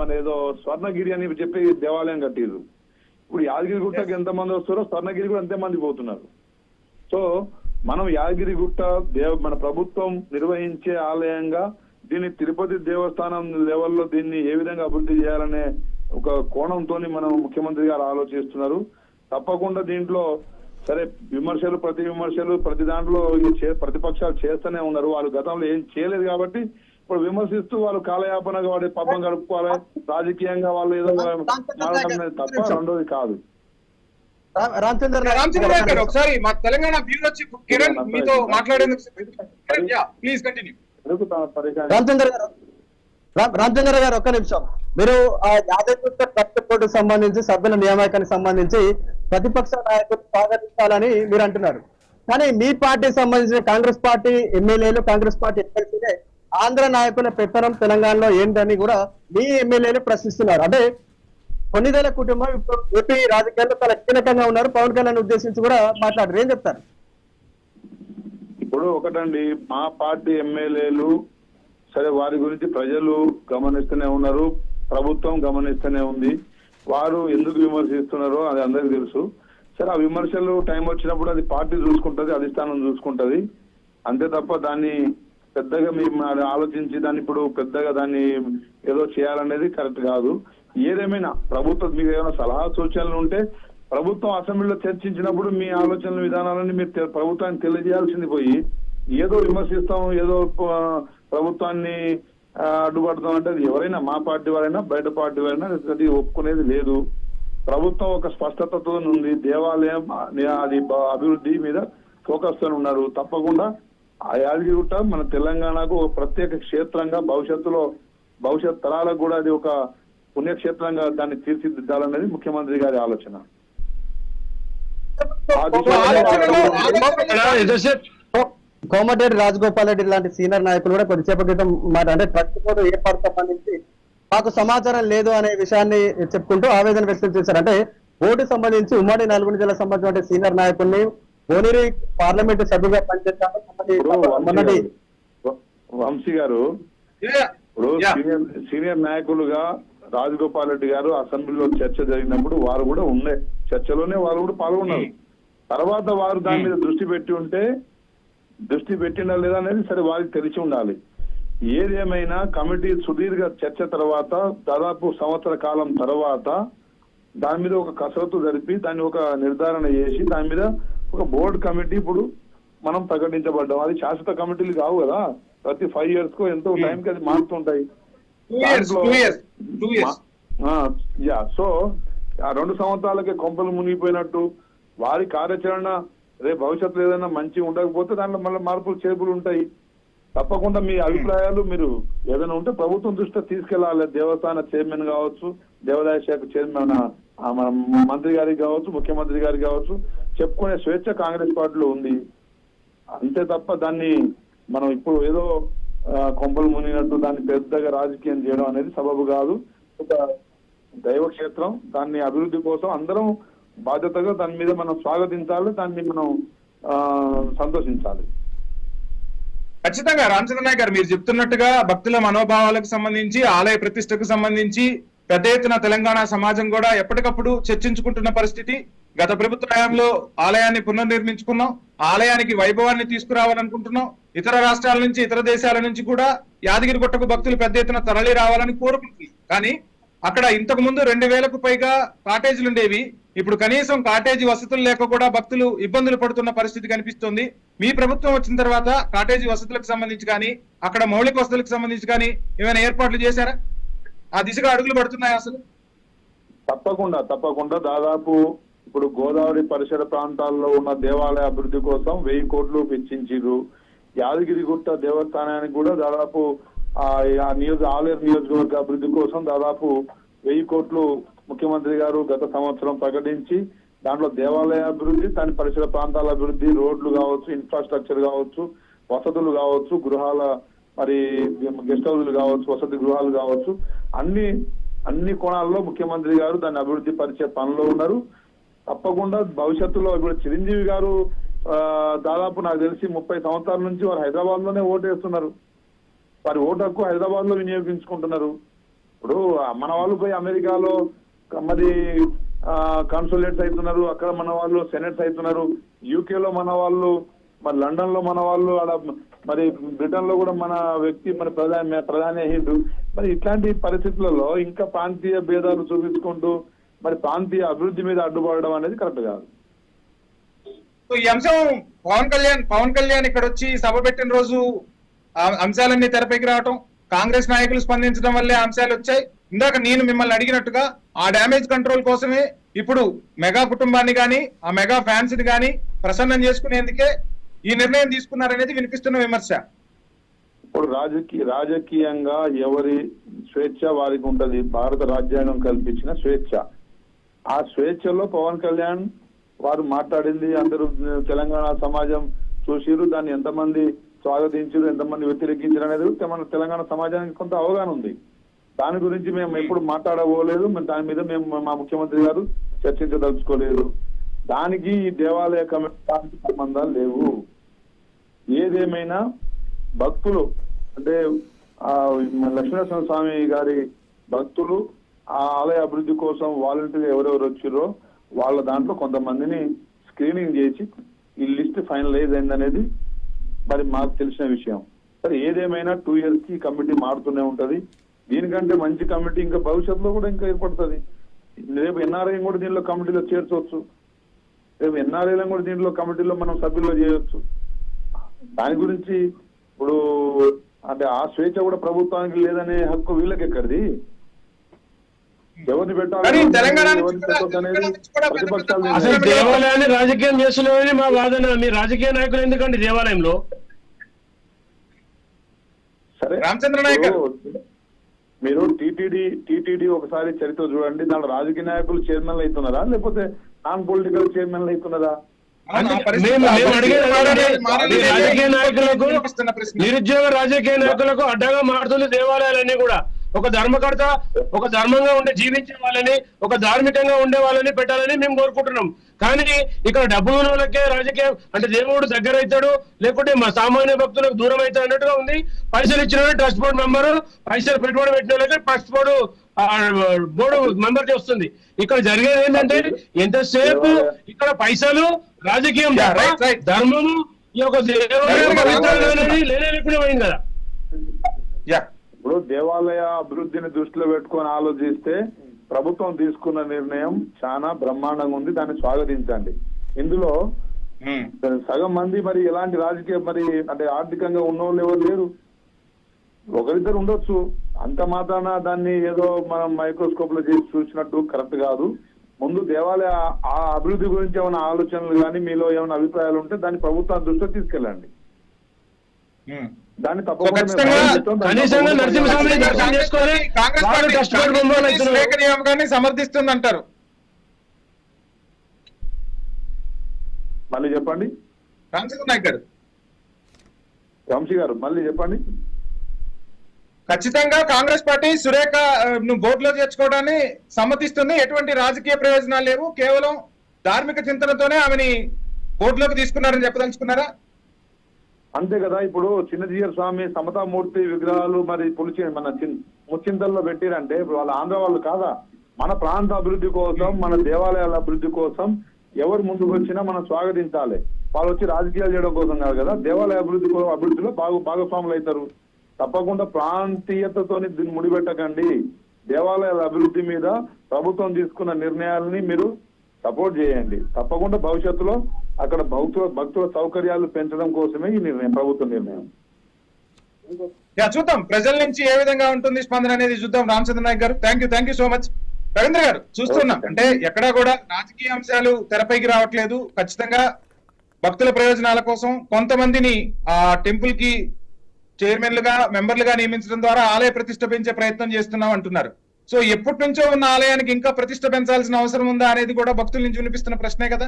G: మన ఏదో స్వర్ణగిరి అని చెప్పి దేవాలయం కట్టిరు. ఇప్పుడు యాదగిరిగుట్టకి ఎంతమంది వస్తారో స్వర్ణగిరి కూడా అంతే మంది పోతున్నారు. సో మనం యాదగిరిగుట్ట మన ప్రభుత్వం నిర్వహించే ఆలయంగా దీన్ని తిరుపతి దేవస్థానం లెవెల్లో దీన్ని ఏ విధంగా అభివృద్ధి చేయాలనే ఒక కోణంతో మనం ముఖ్యమంత్రి గారు ఆలోచిస్తున్నారు. తప్పకుండా దీంట్లో సరే ప్రతి దాంట్లో ప్రతిపక్షాలు చేస్తూనే ఉన్నారు. వాళ్ళు గతంలో ఏం చేయలేదు కాబట్టి ఇప్పుడు విమర్శిస్తూ వాళ్ళు కాలయాపనగా వాడి పాపం గడుపుకోవాలి, రాజకీయంగా వాళ్ళు ఏదో తప్ప రెండోది కాదు.
E: రామచంద్ర గారు, ఒకసారి మా తెలంగాణ బ్యూరో చీఫ్ కిరణ్ మీతో మాట్లాడేందుకు ప్లీజ్ కంటిన్యూ.
H: రామచంద్ర గారు, ఒక్క నిమిషం. మీరు ఆ యాదగిరిగుట్ట ట్రస్ట్ బోర్డుకు సంబంధించి సభ్యుల నియామకానికి సంబంధించి ప్రతిపక్ష నాయకులు స్వాగతించాలని మీరు అంటున్నారు. కానీ మీ పార్టీకి సంబంధించిన కాంగ్రెస్ పార్టీ ఎమ్మెల్యేలు, కాంగ్రెస్ పార్టీ ఎమ్మెల్సీనే ఆంధ్ర నాయకుల పెత్తనం తెలంగాణలో ఏంటని కూడా మీ ఎమ్మెల్యేలు ప్రశ్నిస్తున్నారు. అంటే కొన్నిదేళ్ల కుటుంబం ఇప్పుడు ఏపీ రాజకీయాల్లో చాలా కీలకంగా ఉన్నారు. పవన్ కళ్యాణ్ ఉద్దేశించి కూడా మాట్లాడారు. ఏం చెప్తారు?
G: ఇప్పుడు ఒకటండి, మా పార్టీ ఎమ్మెల్యేలు సరే వారి గురించి ప్రజలు గమనిస్తూనే ఉన్నారు, ప్రభుత్వం గమనిస్తూనే ఉంది. వారు ఎందుకు విమర్శిస్తున్నారో అది అందరికీ తెలుసు. సరే ఆ విమర్శలు టైం వచ్చినప్పుడు అది పార్టీ చూసుకుంటది, అధిష్టానం చూసుకుంటది. అంతే తప్ప దాన్ని పెద్దగా మేము ఆలోచించి దాన్ని ఇప్పుడు పెద్దగా దాన్ని ఏదో చేయాలనేది కరెక్ట్ కాదు. ఏదేమైనా ప్రభుత్వం మీకు ఏమైనా సలహా సూచనలు ఉంటే ప్రభుత్వం అసెంబ్లీలో చర్చించినప్పుడు మీ ఆలోచనల విధానాలని మీరు ప్రభుత్వానికి తెలియజేయాల్సింది పోయి ఏదో విమర్శిస్తాం, ఏదో ప్రభుత్వాన్ని అడ్డుపడతాం అంటే అది ఎవరైనా మా పార్టీ వారైనా బయట పార్టీ వారైనా అది ఒప్పుకునేది లేదు. ప్రభుత్వం ఒక స్పష్టతతో ఉంది, దేవాలయం అది అభివృద్ధి మీద ఫోకస్ తో ఉన్నారు. తప్పకుండా ఆ యాదగిరిగుట్ట మన తెలంగాణకు ఒక ప్రత్యేక క్షేత్రంగా భవిష్యత్ తరాలకు కూడా అది ఒక పుణ్యక్షేత్రంగా దాన్ని తీర్చిదిద్దాలనేది ముఖ్యమంత్రి గారి ఆలోచన.
H: కోమటిరెడ్డి రాజగోపాల్ రెడ్డి లాంటి సీనియర్ నాయకులు కూడా కొద్దిసేపు క్రితం మాట అంటే ట్రస్ట్ బోర్డు ఏర్పాటు సంబంధించి మాకు సమాచారం లేదు అనే విషయాన్ని చెప్పుకుంటూ ఆవేదన వ్యక్తం చేశారు. అంటే బోర్డు సంబంధించి ఉమ్మడి నల్గొండ జిల్లా సంబంధించిన సీనియర్ నాయకుల్ని ఓనిరి పార్లమెంటు సభ్యుగా పనిచేస్తామని
G: వంశీ గారు ఇప్పుడు సీనియర్ నాయకులుగా రాజగోపాల్ రెడ్డి గారు అసెంబ్లీలో చర్చ జరిగినప్పుడు వారు కూడా ఉండే చర్చలోనే వారు కూడా పాల్గొన్నారు. తర్వాత వారు దాని మీద దృష్టి పెట్టినా లేదా అనేది సరే వారికి తెలిసి ఉండాలి. ఏదేమైనా కమిటీ సుదీర్ఘ చర్చ తర్వాత దాదాపు సంవత్సర కాలం తర్వాత దాని మీద ఒక కసరత్తు జరిపి దాన్ని ఒక నిర్ధారణ చేసి దాని మీద ఒక బోర్డు కమిటీ ఇప్పుడు మనం ప్రకటించబడ్డాం. అది శాశ్వత కమిటీలు కావు కదా, ప్రతి 5 years కో ఎంతో టైంకి అది మారుతుంటాయి. సో ఆ 2 సంవత్సరాలకే కొంపలు మునిగిపోయినట్టు వారి కార్యాచరణ రేపు భవిష్యత్తులో ఏదైనా మంచి ఉండకపోతే దాంట్లో మళ్ళీ మార్పులు చేర్పులు ఉంటాయి. తప్పకుండా మీ అభిప్రాయాలు మీరు ఏదైనా ఉంటే ప్రభుత్వం దృష్టిలో తీసుకెళ్లాలి. దేవస్థాన చైర్మన్ కావచ్చు, దేవాదాయ శాఖ చైర్మన్ మంత్రి గారికి కావచ్చు, ముఖ్యమంత్రి గారికి కావచ్చు, చెప్పుకునే స్వేచ్ఛ కాంగ్రెస్ పార్టీలో ఉంది. అంతే తప్ప దాన్ని మనం ఇప్పుడు ఏదో కొంపలు మునిగినట్టు దాన్ని పెద్దగా రాజకీయం చేయడం అనేది సబబు కాదు. ఒక దైవక్షేత్రం, దాన్ని అభివృద్ధి కోసం అందరం బాధ్యతగా దాని మీద మనం స్వాగతించాలి, దాన్ని మనం సంతోషించాలి.
E: ఖచ్చితంగా రామచంద్ర నాయక్ గారు మీరు చెప్తున్నట్టుగా భక్తుల మనోభావాలకు సంబంధించి, ఆలయ ప్రతిష్టకు సంబంధించి పెద్ద ఎత్తున తెలంగాణ సమాజం కూడా ఎప్పటికప్పుడు చర్చించుకుంటున్న పరిస్థితి. గత ప్రభుత్వ హయాంలో ఆలయాన్ని పునర్నిర్మించుకున్నాం, ఆలయానికి వైభవాన్ని తీసుకురావాలనుకుంటున్నాం. ఇతర రాష్ట్రాల నుంచి, ఇతర దేశాల నుంచి కూడా యాదగిరిగుట్టకు భక్తులు పెద్ద ఎత్తున తరలి రావాలని కోరుకుంటుంది. కానీ అక్కడ ఇంతకు ముందు 2000కు పైగా కాటేజీలు ఉండేవి. ఇప్పుడు కనీసం కాటేజీ వసతులు లేక కూడా భక్తులు ఇబ్బందులు పడుతున్న పరిస్థితి కనిపిస్తుంది. మీ ప్రభుత్వం వచ్చిన తర్వాత కాటేజీ వసతులకు సంబంధించి కానీ, అక్కడ మౌలిక వసతులకు సంబంధించి కానీ ఏమైనా ఏర్పాట్లు చేశారా? ఆ దిశగా అడుగులు పడుతున్నాయి అసలు?
G: తప్పకుండా దాదాపు ఇప్పుడు గోదావరి పరిసర ప్రాంతాల్లో ఉన్న దేవాలయ అభివృద్ధి కోసం 1000 కోట్లు వెచ్చించారు. యాదగిరిగుట్ట దేవస్థానానికి కూడా దాదాపు ఆలేరు నియోజకవర్గ అభివృద్ధి కోసం దాదాపు 1000 కోట్లు ముఖ్యమంత్రి గారు గత సంవత్సరం ప్రకటించి దాంట్లో దేవాలయ అభివృద్ధి, దాని పరిసర ప్రాంతాల అభివృద్ధి, రోడ్లు కావచ్చు, ఇన్ఫ్రాస్ట్రక్చర్ కావచ్చు, వసతులు కావచ్చు, గృహాల మరి గెస్ట్ హౌస్లు కావచ్చు, వసతి గృహాలు కావచ్చు, అన్ని కోణాల్లో ముఖ్యమంత్రి గారు దాన్ని అభివృద్ధి పరిచే పనిలో ఉన్నారు. తప్పకుండా భవిష్యత్తులో ఇప్పుడు చిరంజీవి గారు దాదాపు నాకు తెలిసి 30 సంవత్సరాల నుంచి వారు హైదరాబాద్ లోనే ఓటు వేస్తున్నారు. వారి ఓటు హక్కు హైదరాబాద్ లో వినియోగించుకుంటున్నారు. ఇప్పుడు మన వాళ్ళు పోయి అమెరికాలో మరి కాన్సులేట్స్ అవుతున్నారు, అక్కడ మన వాళ్ళు సెనెట్స్ అవుతున్నారు, యూకేలో మన వాళ్ళు, మరి లండన్ లో మన వాళ్ళు, ఆడ మరి బ్రిటన్ లో కూడా మన వ్యక్తి మన ప్రధాని అయ్యిండు. మరి ఇట్లాంటి పరిస్థితులలో ఇంకా ప్రాంతీయ భేదాలు చూపించుకుంటూ మరి ప్రాంతీయ అభివృద్ధి మీద అడ్డుపడడం అనేది కరెక్ట్ కాదు.
E: ఈ అంశం పవన్ కళ్యాణ్ ఇక్కడ వచ్చి సభ పెట్టిన రోజు అంశాలన్నీ తెరపైకి రావటం, కాంగ్రెస్ నాయకులు స్పందించడం వల్లే అంశాలు వచ్చాయి. ఇందాక నేను మిమ్మల్ని అడిగినట్టుగా ఆ డ్యామేజ్ కంట్రోల్ కోసమే ఇప్పుడు మెగా కుటుంబాన్ని గాని, ఆ మెగా ఫ్యాన్స్ ని గాని ప్రసన్నం చేసుకునేందుకే ఈ నిర్ణయం తీసుకున్నారనేది వినిపిస్తున్న విమర్శ.
G: ఇప్పుడు రాజకీయంగా ఎవరి స్వేచ్ఛ వారికి ఉంటది. భారత రాజ్యాంగం కల్పించిన స్వేచ్ఛ. ఆ స్వేచ్ఛలో పవన్ కళ్యాణ్ వారు మాట్లాడింది అందరూ తెలంగాణ సమాజం చూసిరు. దాన్ని ఎంతమంది స్వాగతించారు, ఎంతమంది వ్యతిరేకించారు అనేది మన తెలంగాణ సమాజానికి కొంత అవగాహన ఉంది. దాని గురించి మేము ఎప్పుడు మాట్లాడబోలేదు. దాని మీద మేము మా ముఖ్యమంత్రి గారు చర్చించదలుచుకోలేదు. దానికి ఈ దేవాలయ కమిటీ సంబంధాలు లేవు. ఏదేమైనా భక్తులు అంటే లక్ష్మీనరసింహ స్వామి గారి భక్తులు ఆ ఆలయ అభివృద్ధి కోసం వాలంటీర్లు ఎవరెవరు వచ్చారో వాళ్ళ దాంట్లో కొంతమందిని స్క్రీనింగ్ చేసి ఈ లిస్ట్ ఫైనలైజ్ అయిందనేది మరి మాకు తెలిసిన విషయం. సరే ఏదేమైనా 2 years కి కమిటీ మారుతూనే ఉంటది. దీనికంటే మంచి కమిటీ ఇంకా భవిష్యత్తులో కూడా ఇంకా ఏర్పడుతుంది. రేపు ఎన్ఆర్ఐ కూడా దీనిలో కమిటీలో చేర్చవచ్చు. రేపు ఎన్ఆర్ఐలను కూడా దీంట్లో కమిటీలో మనం సభ్యుల్లో చేయొచ్చు. దాని గురించి ఇప్పుడు అంటే ఆ స్వేచ్ఛ కూడా ప్రభుత్వానికి లేదనే హక్కు వీళ్ళకి ఎక్కడిది? ఎవరిని పెట్టాలి ప్రతిపక్షాలు
C: అసలు దేవాలయాన్ని రాజకీయం చేస్తున్నామని మా వాదన. మీ రాజకీయ నాయకులు ఎందుకండి దేవాలయంలో?
G: సరే
E: రామచంద్ర నాయక్
G: మీరు టీటీడీ ఒకసారి చరిత్ర చూడండి. దాంట్లో రాజకీయ నాయకులు చైర్మన్లు అవుతున్నారా లేకపోతే నాన్ పొలిటికల్ చైర్మన్లు అవుతున్నారా?
C: రాజకీయ నాయకులకు నిరుద్యోగ రాజకీయ నాయకులకు అడ్డగా మారుతుంది దేవాలయాలన్నీ కూడా. ఒక ధర్మకర్త ఒక ధర్మంగా ఉండే జీవించే వాళ్ళని ఒక ధార్మికంగా ఉండే వాళ్ళని పెట్టాలని మేము కోరుకుంటున్నాం. కానీ ఇక్కడ డబ్బు ఉన్న వాళ్ళకే రాజకీయం అంటే దేవుడు దగ్గర అవుతాడు లేకుంటే మా సామాన్య భక్తులకు దూరం అవుతాడు అన్నట్టుగా ఉంది. పైసలు ఇచ్చిన ట్రస్ట్ బోర్డు మెంబరు, పైసలు పెట్టుబడి పెట్టిన వాళ్ళకి ట్రస్ట్ బోర్డు మెంబర్కి వస్తుంది. ఇక్కడ జరిగేది ఏంటంటే ఎంతసేపు ఇక్కడ పైసలు రాజకీయం ధర్మము ఈ యొక్క దేవాలయం లేకుండా పోయింది కదా.
G: ఇప్పుడు దేవాలయ అభివృద్ధిని దృష్టిలో పెట్టుకొని ఆలోచిస్తే ప్రభుత్వం తీసుకున్న నిర్ణయం చాలా బ్రహ్మాండంగా ఉంది. దాన్ని స్వాగతించండి. ఇందులో సగం మంది మరి ఎలాంటి రాజకీయ మరి అంటే ఆర్థికంగా ఉన్నోళ్ళు ఎవరు లేరు, ఒకరిద్దరు ఉండొచ్చు. అంత మాత్రాన దాన్ని ఏదో మనం మైక్రోస్కోప్ లో చేసి చూసినట్టు కరెక్ట్ కాదు. ముందు దేవాలయ ఆ అభివృద్ధి గురించి ఏమైనా ఆలోచనలు కానీ మీలో ఏమైనా అభిప్రాయాలు ఉంటే దాన్ని ప్రభుత్వం దృష్టిలో తీసుకెళ్ళండి. దాన్ని తప్పకుండా
E: సమర్థిస్తుంది అంటారు.
G: మళ్ళీ చెప్పండి
E: రామచంద్ర నాయక్ గారు.
G: వంశీ గారు మళ్ళీ చెప్పండి.
E: ఖచ్చితంగా కాంగ్రెస్ పార్టీ సురేఖ బోర్డులో చేర్చుకోవడాన్ని సమ్మతిస్తుంది. ఎటువంటి రాజకీయ ప్రయోజనాలు లేవు, కేవలం ధార్మిక చింతనతోనే ఆమెని బోర్డులోకి తీసుకున్నారని చెప్పదలుచుకున్నారా?
G: అంతే కదా. ఇప్పుడు చిన్నజీయర్ స్వామి సమతామూర్తి విగ్రహాలు మరి మన ముచ్చింతల్లో పెట్టిరంటే ఇప్పుడు వాళ్ళ ఆంధ్ర వాళ్ళు కాదా? మన ప్రాంత అభివృద్ధి కోసం మన దేవాలయాల అభివృద్ధి కోసం ఎవరు ముందుకు వచ్చినా మనం స్వాగతించాలి. వాళ్ళు వచ్చి రాజకీయాలు చేయడం కోసం కాదు కదా. దేవాలయ అభివృద్ధిలో భాగస్వాములు అవుతారు. తప్పకుండా ప్రాంతీయతతో దీన్ని ముడిపెట్టకండి. దేవాలయాల అభివృద్ధి మీద ప్రభుత్వం తీసుకున్న నిర్ణయాలని మీరు సపోర్ట్ చేయండి. తప్పకుండా భవిష్యత్తులో అక్కడ భక్తుల సౌకర్యాలు పెంచడం కోసమే ఈ నిర్ణయం, ప్రభుత్వ నిర్ణయం.
E: చూద్దాం ప్రజల నుంచి ఏ విధంగా ఉంటుంది స్పందన అనేది చూద్దాం. రామచంద్ర నాయక్ గారు thank you so much. Ravindra గారు చూస్తున్నాం అంటే ఎక్కడా కూడా రాజకీయ అంశాలు తెరపైకి రావట్లేదు. ఖచ్చితంగా భక్తుల ప్రయోజనాల కోసం కొంతమందిని ఆ టెంపుల్ కి చైర్మన్లుగా మెంబర్లుగా నియమించడం ద్వారా ఆలయ ప్రతిష్ట పెంచే ప్రయత్నం చేస్తున్నాం అంటున్నారు. సో ఎప్పటి నుంచో ఉన్న ఆలయానికి ఇంకా ప్రతిష్ట పెంచాల్సిన అవసరం ఉందా అనేది కూడా భక్తుల నుంచి వినిపిస్తున్న ప్రశ్నే కదా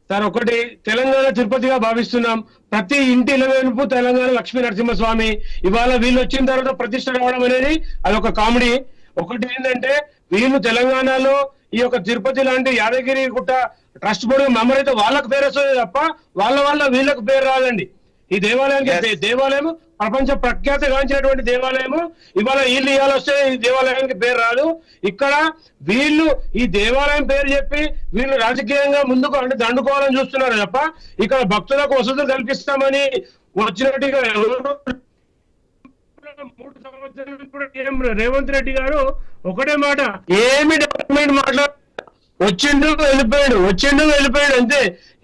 C: సార్. ఒకటి తెలంగాణ తిరుపతిగా భావిస్తున్నాం. ప్రతి ఇంటి ఇలవేలుపు తెలంగాణ లక్ష్మీ నరసింహస్వామి. ఇవాళ వీళ్ళు వచ్చిన తర్వాత ప్రతిష్ట రావడం అనేది అదొక కామెడీ. ఒకటి ఏంటంటే వీళ్ళు తెలంగాణలో ఈ యొక్క తిరుపతి లాంటి Yadagiri Gutta trust board member అయితే వాళ్ళకు పేరు వస్తుంది తప్ప వాళ్ళ వీళ్ళకు పేరు రాదండి. ఈ దేవాలయం ప్రపంచ ప్రఖ్యాతి గాంచినటువంటి దేవాలయము. ఇవాళ వీళ్ళు ఇవాళ వస్తే ఈ దేవాలయానికి పేరు రాదు. ఇక్కడ వీళ్ళు ఈ దేవాలయం పేరు చెప్పి వీళ్ళు రాజకీయంగా ముందుకు అంటే దండుకోవాలని చూస్తున్నారు తప్ప ఇక్కడ భక్తులకు వసతులు కల్పిస్తామని వచ్చినట్టుగా 3 సంవత్సరాలు కూడా రేవంత్ రెడ్డి గారు ఒకటే మాట, ఏమి డెవలప్మెంట్ మాట్లాడు వచ్చిండు వెళ్ళిపోయాడు అంతే.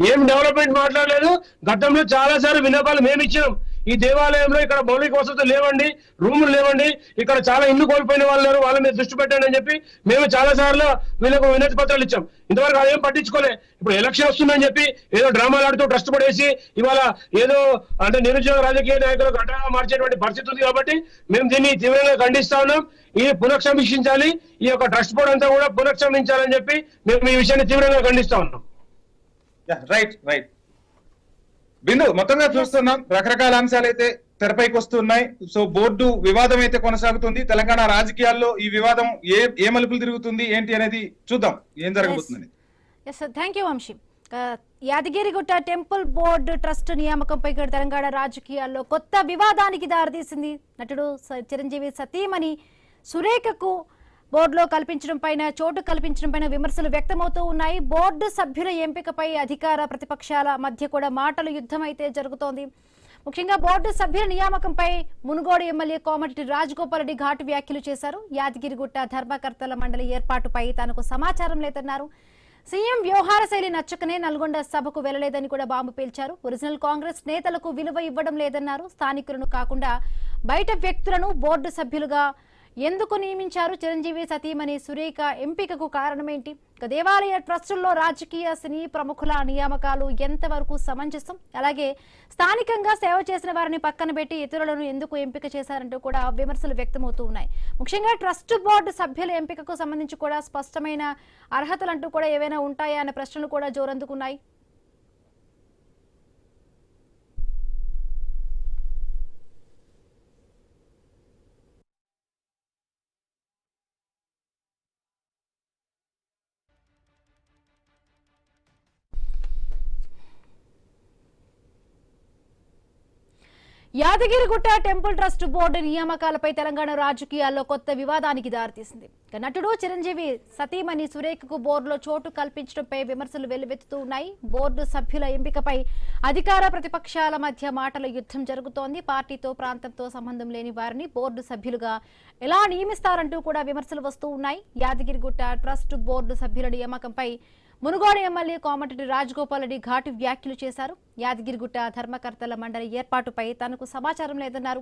C: ఏం డెవలప్మెంట్ మాట్లాడలేదు. గతంలో చాలా సార్లు విన్నపాలు మేము ఇచ్చినాం. ఈ దేవాలయంలో ఇక్కడ మౌలిక వసతులు లేవండి, రూములు లేవండి, ఇక్కడ చాలా ఇల్లు కోల్పోయిన వాళ్ళు వాళ్ళ మీద దృష్టి పెట్టండి అని చెప్పి మేము చాలా సార్లు వీళ్ళకు వినతి పత్రాలు ఇచ్చాం. ఇంతవరకు అదేం పట్టించుకోలే. ఇప్పుడు ఎలక్షన్ వస్తుందని చెప్పి ఏదో డ్రామాలు ఆడుతూ ట్రస్ట్ పడేసి ఇవాళ ఏదో అంటే నిరుద్యోగ రాజకీయ నాయకులకు అడ్డగా మార్చేటువంటి పరిస్థితి ఉంది. కాబట్టి మేము దీన్ని తీవ్రంగా ఖండిస్తా ఉన్నాం. ఇది పునఃసమీక్షించాలి. ఈ యొక్క ట్రస్ట్ బోర్డు అంతా కూడా పునఃసమీక్షించాలని చెప్పి మేము ఈ విషయాన్ని తీవ్రంగా ఖండిస్తా ఉన్నాం.
E: రైట్ బిందు, మొత్తంగా చూస్తున్నాం రకరకాల అంశాలు అయితే తెరపైకి వస్తున్నాయి. సో బోర్డు వివాదం అయితే కొనసాగుతుంది. తెలంగాణ రాజకీయాల్లో ఈ వివాదం ఏ మలుపులు తిరుగుతుంది ఏంటి అనేది చూద్దాం ఏం జరగబోతుంది.
A: Thank you Vamshi. Yadagirigutta temple board trust నియామకంపై తెలంగాణ రాజకీయాల్లో కొత్త వివాదానికి దారితీసింది. నటుడు చిరంజీవి సతీమణి సురేఖకు బోర్డులో చోటు కల్పించడం పైన విమర్శలు వ్యక్తమవుతూ ఉన్నాయి. బోర్డు సభ్యుల ఎంపికపై అధికార ప్రతిపక్షాల మధ్య కూడా మాటల యుద్ధం అయితే జరుగుతోంది. ముఖ్యంగా బోర్డు సభ్యుల నియామకంపై మునుగోడు ఎమ్మెల్యే కోమటిరెడ్డి రాజగోపాల్ రెడ్డి ఘాటు వ్యాఖ్యలు చేశారు. యాదగిరిగుట్ట ధర్మకర్తల మండలి ఏర్పాటుపై తనకు సమాచారం లేదన్నారు. సీఎం వ్యవహార శైలి నచ్చకనే నల్గొండ సభకు వెళ్లలేదని కూడా బాంబు పేల్చారు. ఒరిజినల్ కాంగ్రెస్ నేతలకు విలువ ఇవ్వడం లేదన్నారు. స్థానికులను కాకుండా బయట వ్యక్తులను బోర్డు సభ్యులుగా ఎందుకు నియమించారు? చిరంజీవి సతీమణి సురేఖ ఎంపికకు కారణమేంటి? దేవాలయ ట్రస్టుల్లో రాజకీయ సినీ ప్రముఖుల నియామకాలు ఎంతవరకు సమంజసం? అలాగే స్థానికంగా సేవ చేసిన వారిని పక్కన పెట్టి ఇతరులను ఎందుకు ఎంపిక చేశారంటూ కూడా విమర్శలు వ్యక్తమవుతూ ఉన్నాయి. ముఖ్యంగా ట్రస్ట్ బోర్డు సభ్యుల ఎంపికకు సంబంధించి కూడా స్పష్టమైన అర్హతలంటూ కూడా ఏవైనా ఉంటాయా అనే ప్రశ్నలు కూడా జోరందుకున్నాయి. యాదగిరిగుట్ట టెంపుల్ ట్రస్ట్ బోర్డు నియామకాలపై తెలంగాణ రాజకీయాల్లో కొత్త వివాదానికి దారితీసింది. నటుడు చిరంజీవి సతీమణి సురేఖకు బోర్డులో చోటు కల్పించడంపై విమర్శలు వెల్లువెత్తుతూ ఉన్నాయి. బోర్డు సభ్యుల ఎంపికపై అధికార ప్రతిపక్షాల మధ్య మాటల యుద్ధం జరుగుతోంది. పార్టీతో ప్రాంతంతో సంబంధం లేని వారిని బోర్డు సభ్యులుగా ఎలా నియమిస్తారంటూ కూడా విమర్శలు వస్తూ ఉన్నాయి. యాదగిరిగుట్ట ట్రస్ట్ బోర్డు సభ్యుల నియామకంపై మునుగోడు ఎమ్మెల్యే కోమటిరెడ్డి రాజగోపాల్ రెడ్డి ఘాటు వ్యాఖ్యలు చేశారు. యాదగిరిగుట్ట ధర్మకర్తల మండలి ఏర్పాటుపై తనకు సమాచారం లేదన్నారు.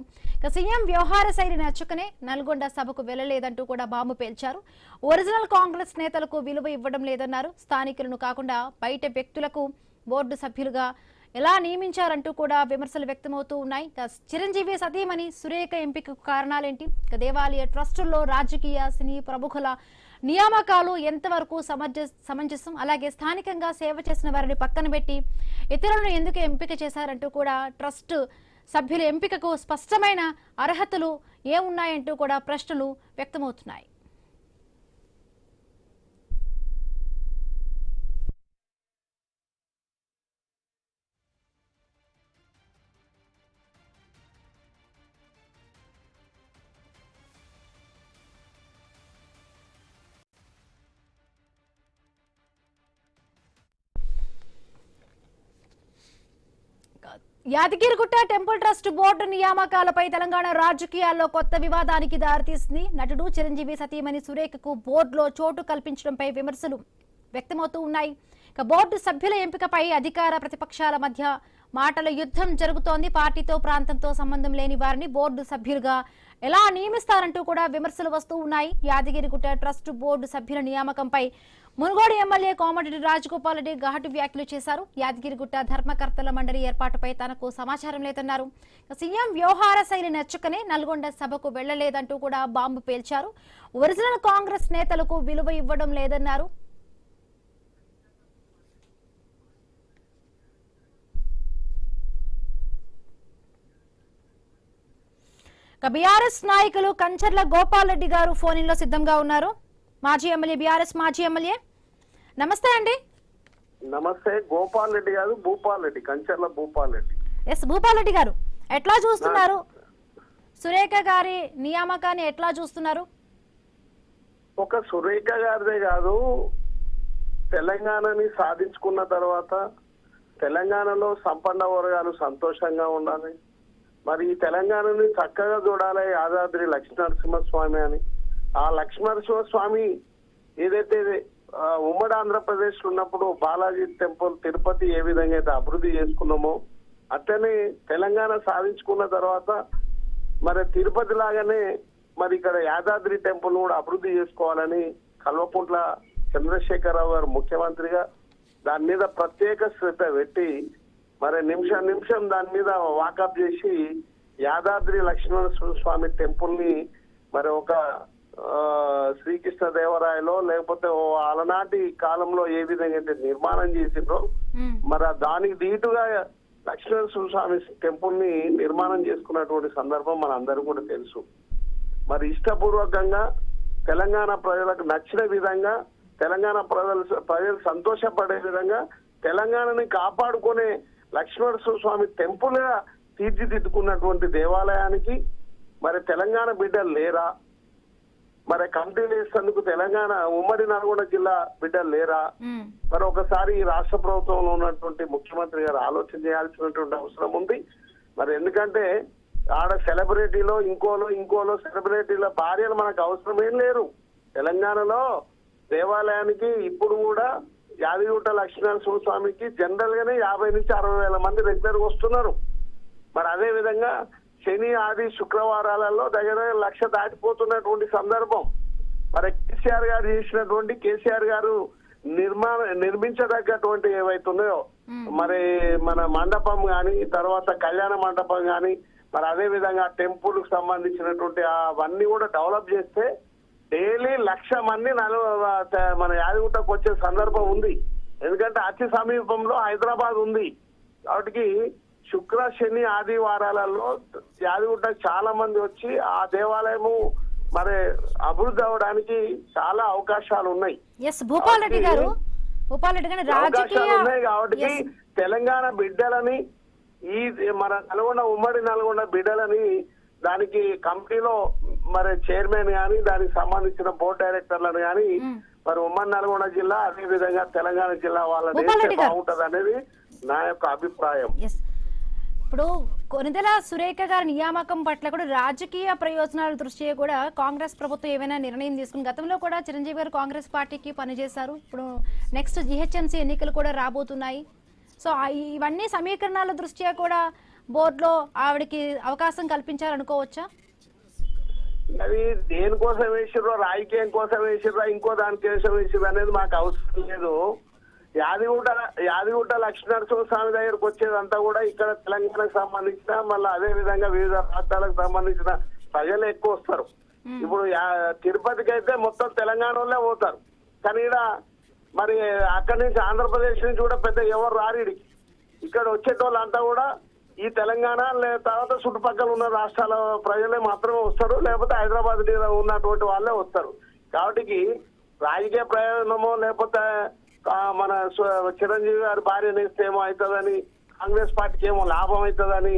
A: సీఎం వ్యవహార శైలి నచ్చకనే నల్గొండ సభకు వెళ్లలేదంటూ కూడా బాంబు పేల్చారు. ఒరిజినల్ కాంగ్రెస్ నేతలకు విలువ ఇవ్వడం లేదన్నారు. స్థానికులను కాకుండా బయట వ్యక్తులకు బోర్డు సభ్యులుగా ఎలా నియమించారంటూ కూడా విమర్శలు వ్యక్తమవుతూ ఉన్నాయి. చిరంజీవి సతీమణి సురేఖ ఎంపికకు కారణాలేంటి? దేవాలయ ట్రస్టుల్లో రాజకీయ సినీ ప్రముఖుల నియామకాలు ఎంతవరకు సమంజసం? అలాగే స్థానికంగా సేవ చేసిన వారిని పక్కన పెట్టి ఇతరులను ఎందుకు ఎంపిక చేశారంటూ కూడా ట్రస్ట్ సభ్యుల ఎంపికకు స్పష్టమైన అర్హతలు ఏమున్నాయంటూ కూడా ప్రశ్నలు వ్యక్తమవుతున్నాయి. యాదగిరిగుట్ట టెంపుల్ ట్రస్ట్ బోర్డు నియామకాలపై తెలంగాణ రాజకీయాల్లో కొత్త వివాదానికి దారితీసింది. నటుడు చిరంజీవి సతీమణి సురేఖకు బోర్డులో చోటు కల్పించడంపై విమర్శలు వ్యక్తమవుతూ ఉన్నాయి. బోర్డు సభ్యుల ఎంపికపై అధికార ప్రతిపక్షాల మధ్య మాటల యుద్ధం జరుగుతోంది. పార్టీతో ప్రాంతంతో సంబంధం లేని వారిని బోర్డు సభ్యులుగా ఎలా నియమిస్తారంటూ కూడా విమర్శలు వస్తూ ఉన్నాయి. యాదగిరిగుట్ట ట్రస్ట్ బోర్డు సభ్యుల నియామకంపై మునుగోడు ఎమ్మెల్యే కోమటిరెడ్డి రాజగోపాల్ రెడ్డి ఘాటు వ్యాఖ్యలు చేశారు. యాదగిరిగుట్ట ధర్మకర్తల మండలి ఏర్పాటుపై తనకు సమాచారం లేదన్నారు. సీఎం వ్యవహార శైలి నచ్చకనే నల్గొండ సభకు వెళ్లలేదంటూ కూడా బాంబు పేల్చారు. ఒరిజినల్ కాంగ్రెస్ నేతలకు విలువ ఇవ్వడం లేదన్నారు. బీఆర్ఎస్ నాయకులు కంచర్ల గోపాల్ రెడ్డి గారు ఫోన్ ఇన్ లో సిద్ధంగా ఉన్నారు. మాజీ ఎమ్మెల్యే, బీఆర్ఎస్ మాజీ ఎమ్మెల్యే. నమస్తే అండి.
I: నమస్తే. గోపాల్ రెడ్డి గారు, భూపాల్ రెడ్డి, కంచర్ల భూపాల్ రెడ్డి.
A: ఎస్ భూపాల్ రెడ్డి గారు, ఎట్లా చూస్తున్నారు సురేఖ గారి నియామకాన్ని? ఎట్లా చూస్తున్నారు?
I: ఒక సురేఖ గారిదే కాదు, తెలంగాణని సాధించుకున్న తర్వాత తెలంగాణలో సంపన్న వర్గాలు సంతోషంగా ఉండాలి. మరి ఈ తెలంగాణని చక్కగా చూడాలి యాదాద్రి లక్ష్మీనరసింహస్వామి అని. ఆ లక్ష్మీనరసింహస్వామి ఏదైతే ఉమ్మడి ఆంధ్రప్రదేశ్ ఉన్నప్పుడు బాలాజీ టెంపుల్, తిరుపతి ఏ విధంగా అయితే అభివృద్ధి చేసుకున్నామో అట్లనే తెలంగాణ సాధించుకున్న తర్వాత మరి తిరుపతి లాగానే మరి ఇక్కడ యాదాద్రి టెంపుల్ కూడా అభివృద్ధి చేసుకోవాలని కల్వకుంట్ల చంద్రశేఖరరావు గారు ముఖ్యమంత్రిగా దాని మీద ప్రత్యేక శ్రద్ధ పెట్టి మరి నిమిషం దాని మీద వాకప్ చేసి యాదాద్రి లక్ష్మీనరసింహస్వామి టెంపుల్ ని మరి ఒక శ్రీకృష్ణదేవరాయలో లేకపోతే అలనాటి కాలంలో ఏ విధంగా అయితే నిర్మాణం చేసిండ్రో మరి దానికి దీటుగా లక్ష్మీనరసింహస్వామి టెంపుల్ ని నిర్మాణం చేసుకున్నటువంటి సందర్భం మన అందరూ కూడా తెలుసు. మరి ఇష్టపూర్వకంగా తెలంగాణ ప్రజలకు నచ్చిన విధంగా, తెలంగాణ ప్రజలు సంతోషపడే విధంగా తెలంగాణని కాపాడుకునే లక్ష్మణేశ్వర స్వామి టెంపుల్ గా తీర్చిదిద్దుకున్నటువంటి దేవాలయానికి మరి తెలంగాణ బిడ్డలు లేరా? మరి కమిటీ వేసేందుకు తెలంగాణ ఉమ్మడి నల్గొండ జిల్లా బిడ్డలు లేరా? మరి ఒకసారి ఈ రాష్ట్ర ప్రభుత్వంలో ఉన్నటువంటి ముఖ్యమంత్రి గారు ఆలోచన చేయాల్సినటువంటి అవసరం ఉంది. మరి ఎందుకంటే ఆడ సెలబ్రిటీలో ఇంకోలో సెలబ్రిటీల భార్యలు మనకు అవసరమేం లేరు. తెలంగాణలో దేవాలయానికి ఇప్పుడు కూడా యాదగిరిగుట్ట లక్ష్మీనరసింహ స్వామికి జనరల్ గానే 50 నుంచి 60 వేల మంది రెగ్యులర్ గా వస్తున్నారు. మరి అదే విధంగా శని ఆది శుక్రవారాలలో దగ్గర 1 లక్ష దాటిపోతున్నటువంటి సందర్భం. మరి కేసీఆర్ గారు నిర్మించదగ్గటువంటి ఏవైతే ఉన్నాయో మరి మన మండపం గాని, తర్వాత కళ్యాణ మండపం గాని, మరి అదే విధంగా టెంపుల్ కు సంబంధించినటువంటి అవన్నీ కూడా డెవలప్ చేస్తే డైలీ 1 లక్ష మంది మన యాదగిరిగుట్టకు వచ్చే సందర్భం ఉంది. ఎందుకంటే అతి సమీపంలో హైదరాబాద్ ఉంది. కాబట్టి శుక్ర శని ఆదివారాలలో యాదగిరిగుట్టకు చాలా మంది వచ్చి ఆ దేవాలయము మరి అభివృద్ధి అవడానికి చాలా అవకాశాలు ఉన్నాయి. అవకాశాలు ఉన్నాయి కాబట్టి తెలంగాణ బిడ్డలని ఈ మన ఉమ్మడి నల్గొండ బిడ్డలని దానికి కమిటీలో మరి చైర్మన్ గాని, దానికి సంబంధించిన బోర్డు డైరెక్టర్లను గాని మరి ఉమ్మడి నల్గొండ జిల్లా అదే విధంగా తెలంగాణ జిల్లా వాళ్ళని బాగుంటది అనేది నా యొక్క అభిప్రాయం.
A: ఇప్పుడు కొనిదెల సురేఖ గారి నియామకం పట్ల కూడా రాజకీయ ప్రయోజనాల దృష్ట్యా కూడా కాంగ్రెస్ ప్రభుత్వం ఏమైనా నిర్ణయం తీసుకుని, గతంలో కూడా చిరంజీవి గారు కాంగ్రెస్ పార్టీకి పనిచేశారు. ఇప్పుడు నెక్స్ట్ జిహెచ్ఎంసీ ఎన్నికలు కూడా రాబోతున్నాయి. సో ఇవన్నీ సమీకరణాల దృష్ట్యా కూడా బోర్డులో ఆవిడకి అవకాశం కల్పించాలనుకోవచ్చా?
I: అది దేనికోసం వేసిర్రో, రాజకీయం కోసం వేసిర్రా, ఇంకో దానికోసం వేసిర్రు అనేది మాకు అవసరం లేదు. యాదగిరిగుట్ట లక్ష్మీనరసింహ స్వామి దగ్గరకు వచ్చేదంతా కూడా ఇక్కడ తెలంగాణకు సంబంధించిన, మళ్ళీ అదే విధంగా వివిధ రాష్ట్రాలకు సంబంధించిన ప్రజలు ఎక్కువ వస్తారు. ఇప్పుడు తిరుపతికి అయితే మొత్తం తెలంగాణ వాళ్ళే పోతారు. కానీ ఇక్కడ మరి అక్కడి నుంచి ఆంధ్రప్రదేశ్ నుంచి కూడా పెద్ద ఎవరు రారిడికి. ఇక్కడ వచ్చేటోళ్ళంతా కూడా ఈ తెలంగాణ తర్వాత చుట్టుపక్కల ఉన్న రాష్ట్రాల ప్రజలే మాత్రమే వస్తారు, లేకపోతే హైదరాబాద్ ఉన్నటువంటి వాళ్ళే వస్తారు. కాబట్టి రాజకీయ ప్రయోజనమో లేకపోతే మన చిరంజీవి గారి భార్య నేస్తే ఏమో అవుతుందని, కాంగ్రెస్ పార్టీకి ఏమో లాభం అవుతుందని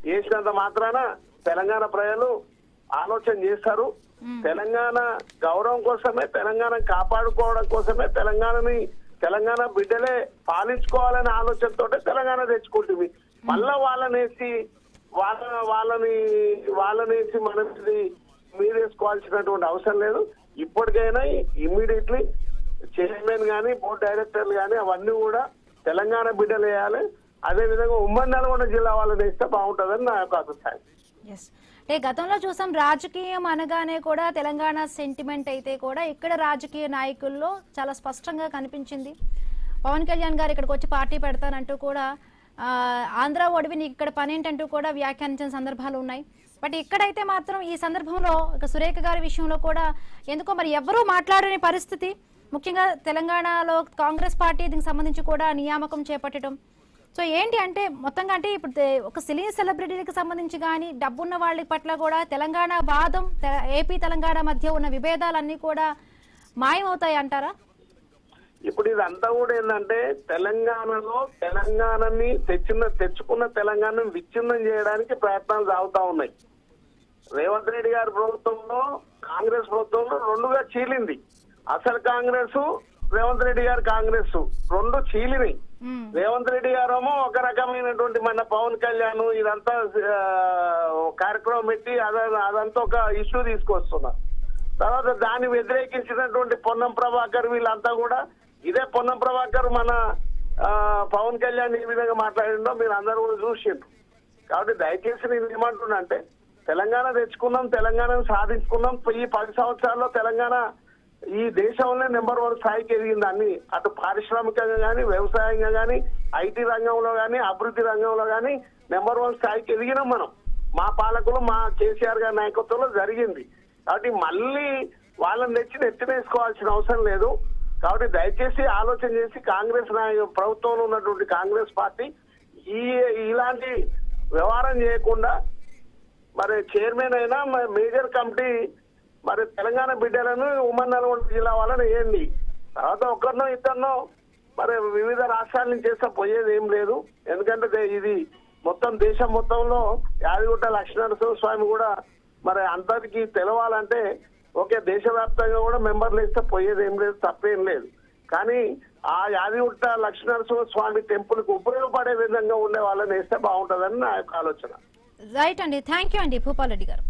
I: వేసినంత మాత్రాన తెలంగాణ ప్రజలు ఆలోచన చేస్తారు. తెలంగాణ గౌరవం కోసమే, తెలంగాణ కాపాడుకోవడం కోసమే, తెలంగాణ బిడ్డలే పాలించుకోవాలనే ఆలోచనతో తెలంగాణ తెచ్చుకుంటుంది. మళ్ళా వాళ్ళనేసి మనం మీరేసుకోవాల్సినటువంటి అవసరం లేదు. ఇప్పటికైనా ఇమ్మీడియట్లీ చైర్మన్ గానీ, బోర్డు డైరెక్టర్లు గానీ అవన్నీ కూడా తెలంగాణ బిడ్డలు వేయాలి. అదే విధంగా ఉమ్మడి నల్గొండ జిల్లా వాళ్ళని వేస్తే బాగుంటుందని నా యొక్క అభిప్రాయం.
A: అంటే గతంలో చూసాం రాజకీయం అనగానే కూడా తెలంగాణ సెంటిమెంట్ అయితే కూడా ఇక్కడ రాజకీయ నాయకుల్లో చాలా స్పష్టంగా కనిపించింది. పవన్ కళ్యాణ్ గారు ఇక్కడికి వచ్చి పార్టీ పెడతానంటూ కూడా ఆంధ్ర ఒడివి నీకు ఇక్కడ పని ఏంటంటూ కూడా వ్యాఖ్యానించిన సందర్భాలు ఉన్నాయి. బట్ ఇక్కడైతే మాత్రం ఈ సందర్భంలో సురేఖ గారి విషయంలో కూడా ఎందుకో మరి ఎవరూ మాట్లాడని పరిస్థితి. ముఖ్యంగా తెలంగాణలో కాంగ్రెస్ పార్టీ దీనికి సంబంధించి కూడా నియామకం చేపట్టడం. సో ఏంటి అంటే మొత్తంగా అంటే ఇప్పుడు ఒక సెలబ్రిటీలకు సంబంధించి కానీ డబ్బున్న వాళ్ళ పట్ల కూడా తెలంగాణ వాదం, ఏపీ తెలంగాణ మధ్య ఉన్న విభేదాలన్నీ కూడా మాయమవుతాయి అంటారా?
I: ఇప్పుడు ఇదంతా కూడా ఏంటంటే తెలంగాణలో తెలంగాణని తెచ్చుకున్న తెలంగాణను విచ్ఛిన్నం చేయడానికి ప్రయత్నాలు సాగుతా ఉన్నాయి. రేవంత్ రెడ్డి గారి ప్రభుత్వంలో, కాంగ్రెస్ ప్రభుత్వంలో రెండుగా చీలింది. అసలు కాంగ్రెస్, రేవంత్ రెడ్డి గారు కాంగ్రెస్ రెండు చీలినాయి. రేవంత్ రెడ్డి గారేమో ఒక రకమైనటువంటి మన పవన్ కళ్యాణ్ ఇదంతా కార్యక్రమం పెట్టి అదంతా ఒక ఇష్యూ తీసుకొస్తున్నారు. తర్వాత దాన్ని వ్యతిరేకించినటువంటి పొన్నం ప్రభాకర్ వీళ్ళంతా కూడా ఇదే పొన్నం ప్రభాకర్ మన పవన్ కళ్యాణ్ ఈ విధంగా మాట్లాడిందో మీరు అందరూ కూడా చూసిండ్రు. కాబట్టి దయచేసి నేను ఏమంటున్నా అంటే తెలంగాణ తెచ్చుకున్నాం, తెలంగాణను సాధించుకున్నాం. ఈ 10 సంవత్సరాల్లో తెలంగాణ ఈ దేశంలో నెంబర్ 1 స్థాయికి ఎదిగింది. అన్ని అటు పారిశ్రామికంగా కానీ, వ్యవసాయంగా కానీ, ఐటీ రంగంలో కానీ, అభివృద్ధి రంగంలో కానీ నెంబర్ 1 స్థాయికి ఎదిగినాం మనం. మా పాలకులు, మా కేసీఆర్ గారి నాయకత్వంలో జరిగింది. కాబట్టి మళ్ళీ వాళ్ళని నెత్తినేసుకోవాల్సిన అవసరం లేదు. కాబట్టి దయచేసి ఆలోచన చేసి కాంగ్రెస్ ప్రభుత్వంలో ఉన్నటువంటి కాంగ్రెస్ పార్టీ ఇలాంటి వ్యవహారం చేయకుండా మరి చైర్మన్ అయినా మేజర్ కమిటీ మరి తెలంగాణ బిడ్డలను ఉమ్మడి నల్గొండ జిల్లా వాళ్ళని వేయండి. తర్వాత ఒకరినో ఇద్దరినో మరి వివిధ రాష్ట్రాల నుంచి చేస్తే పోయేది ఏం లేదు. ఎందుకంటే ఇది మొత్తం దేశం మొత్తంలో యాదగిరిగుట్ట లక్ష్మీనరసింహ స్వామి కూడా మరి అందరికీ తెలవాలంటే ఓకే, దేశవ్యాప్తంగా కూడా మెంబర్లు వేస్తే పోయేది ఏం లేదు, తప్పేం లేదు. కానీ ఆ యాదగిరిగుట్ట లక్ష్మీనరసింహ స్వామి టెంపుల్ కు ఉపయోగపడే విధంగా ఉండే వాళ్ళని వేస్తే బాగుంటుందని నా యొక్క ఆలోచన.
A: రైట్ అండి, థ్యాంక్ యూ అండి భూపాల్ రెడ్డి గారు.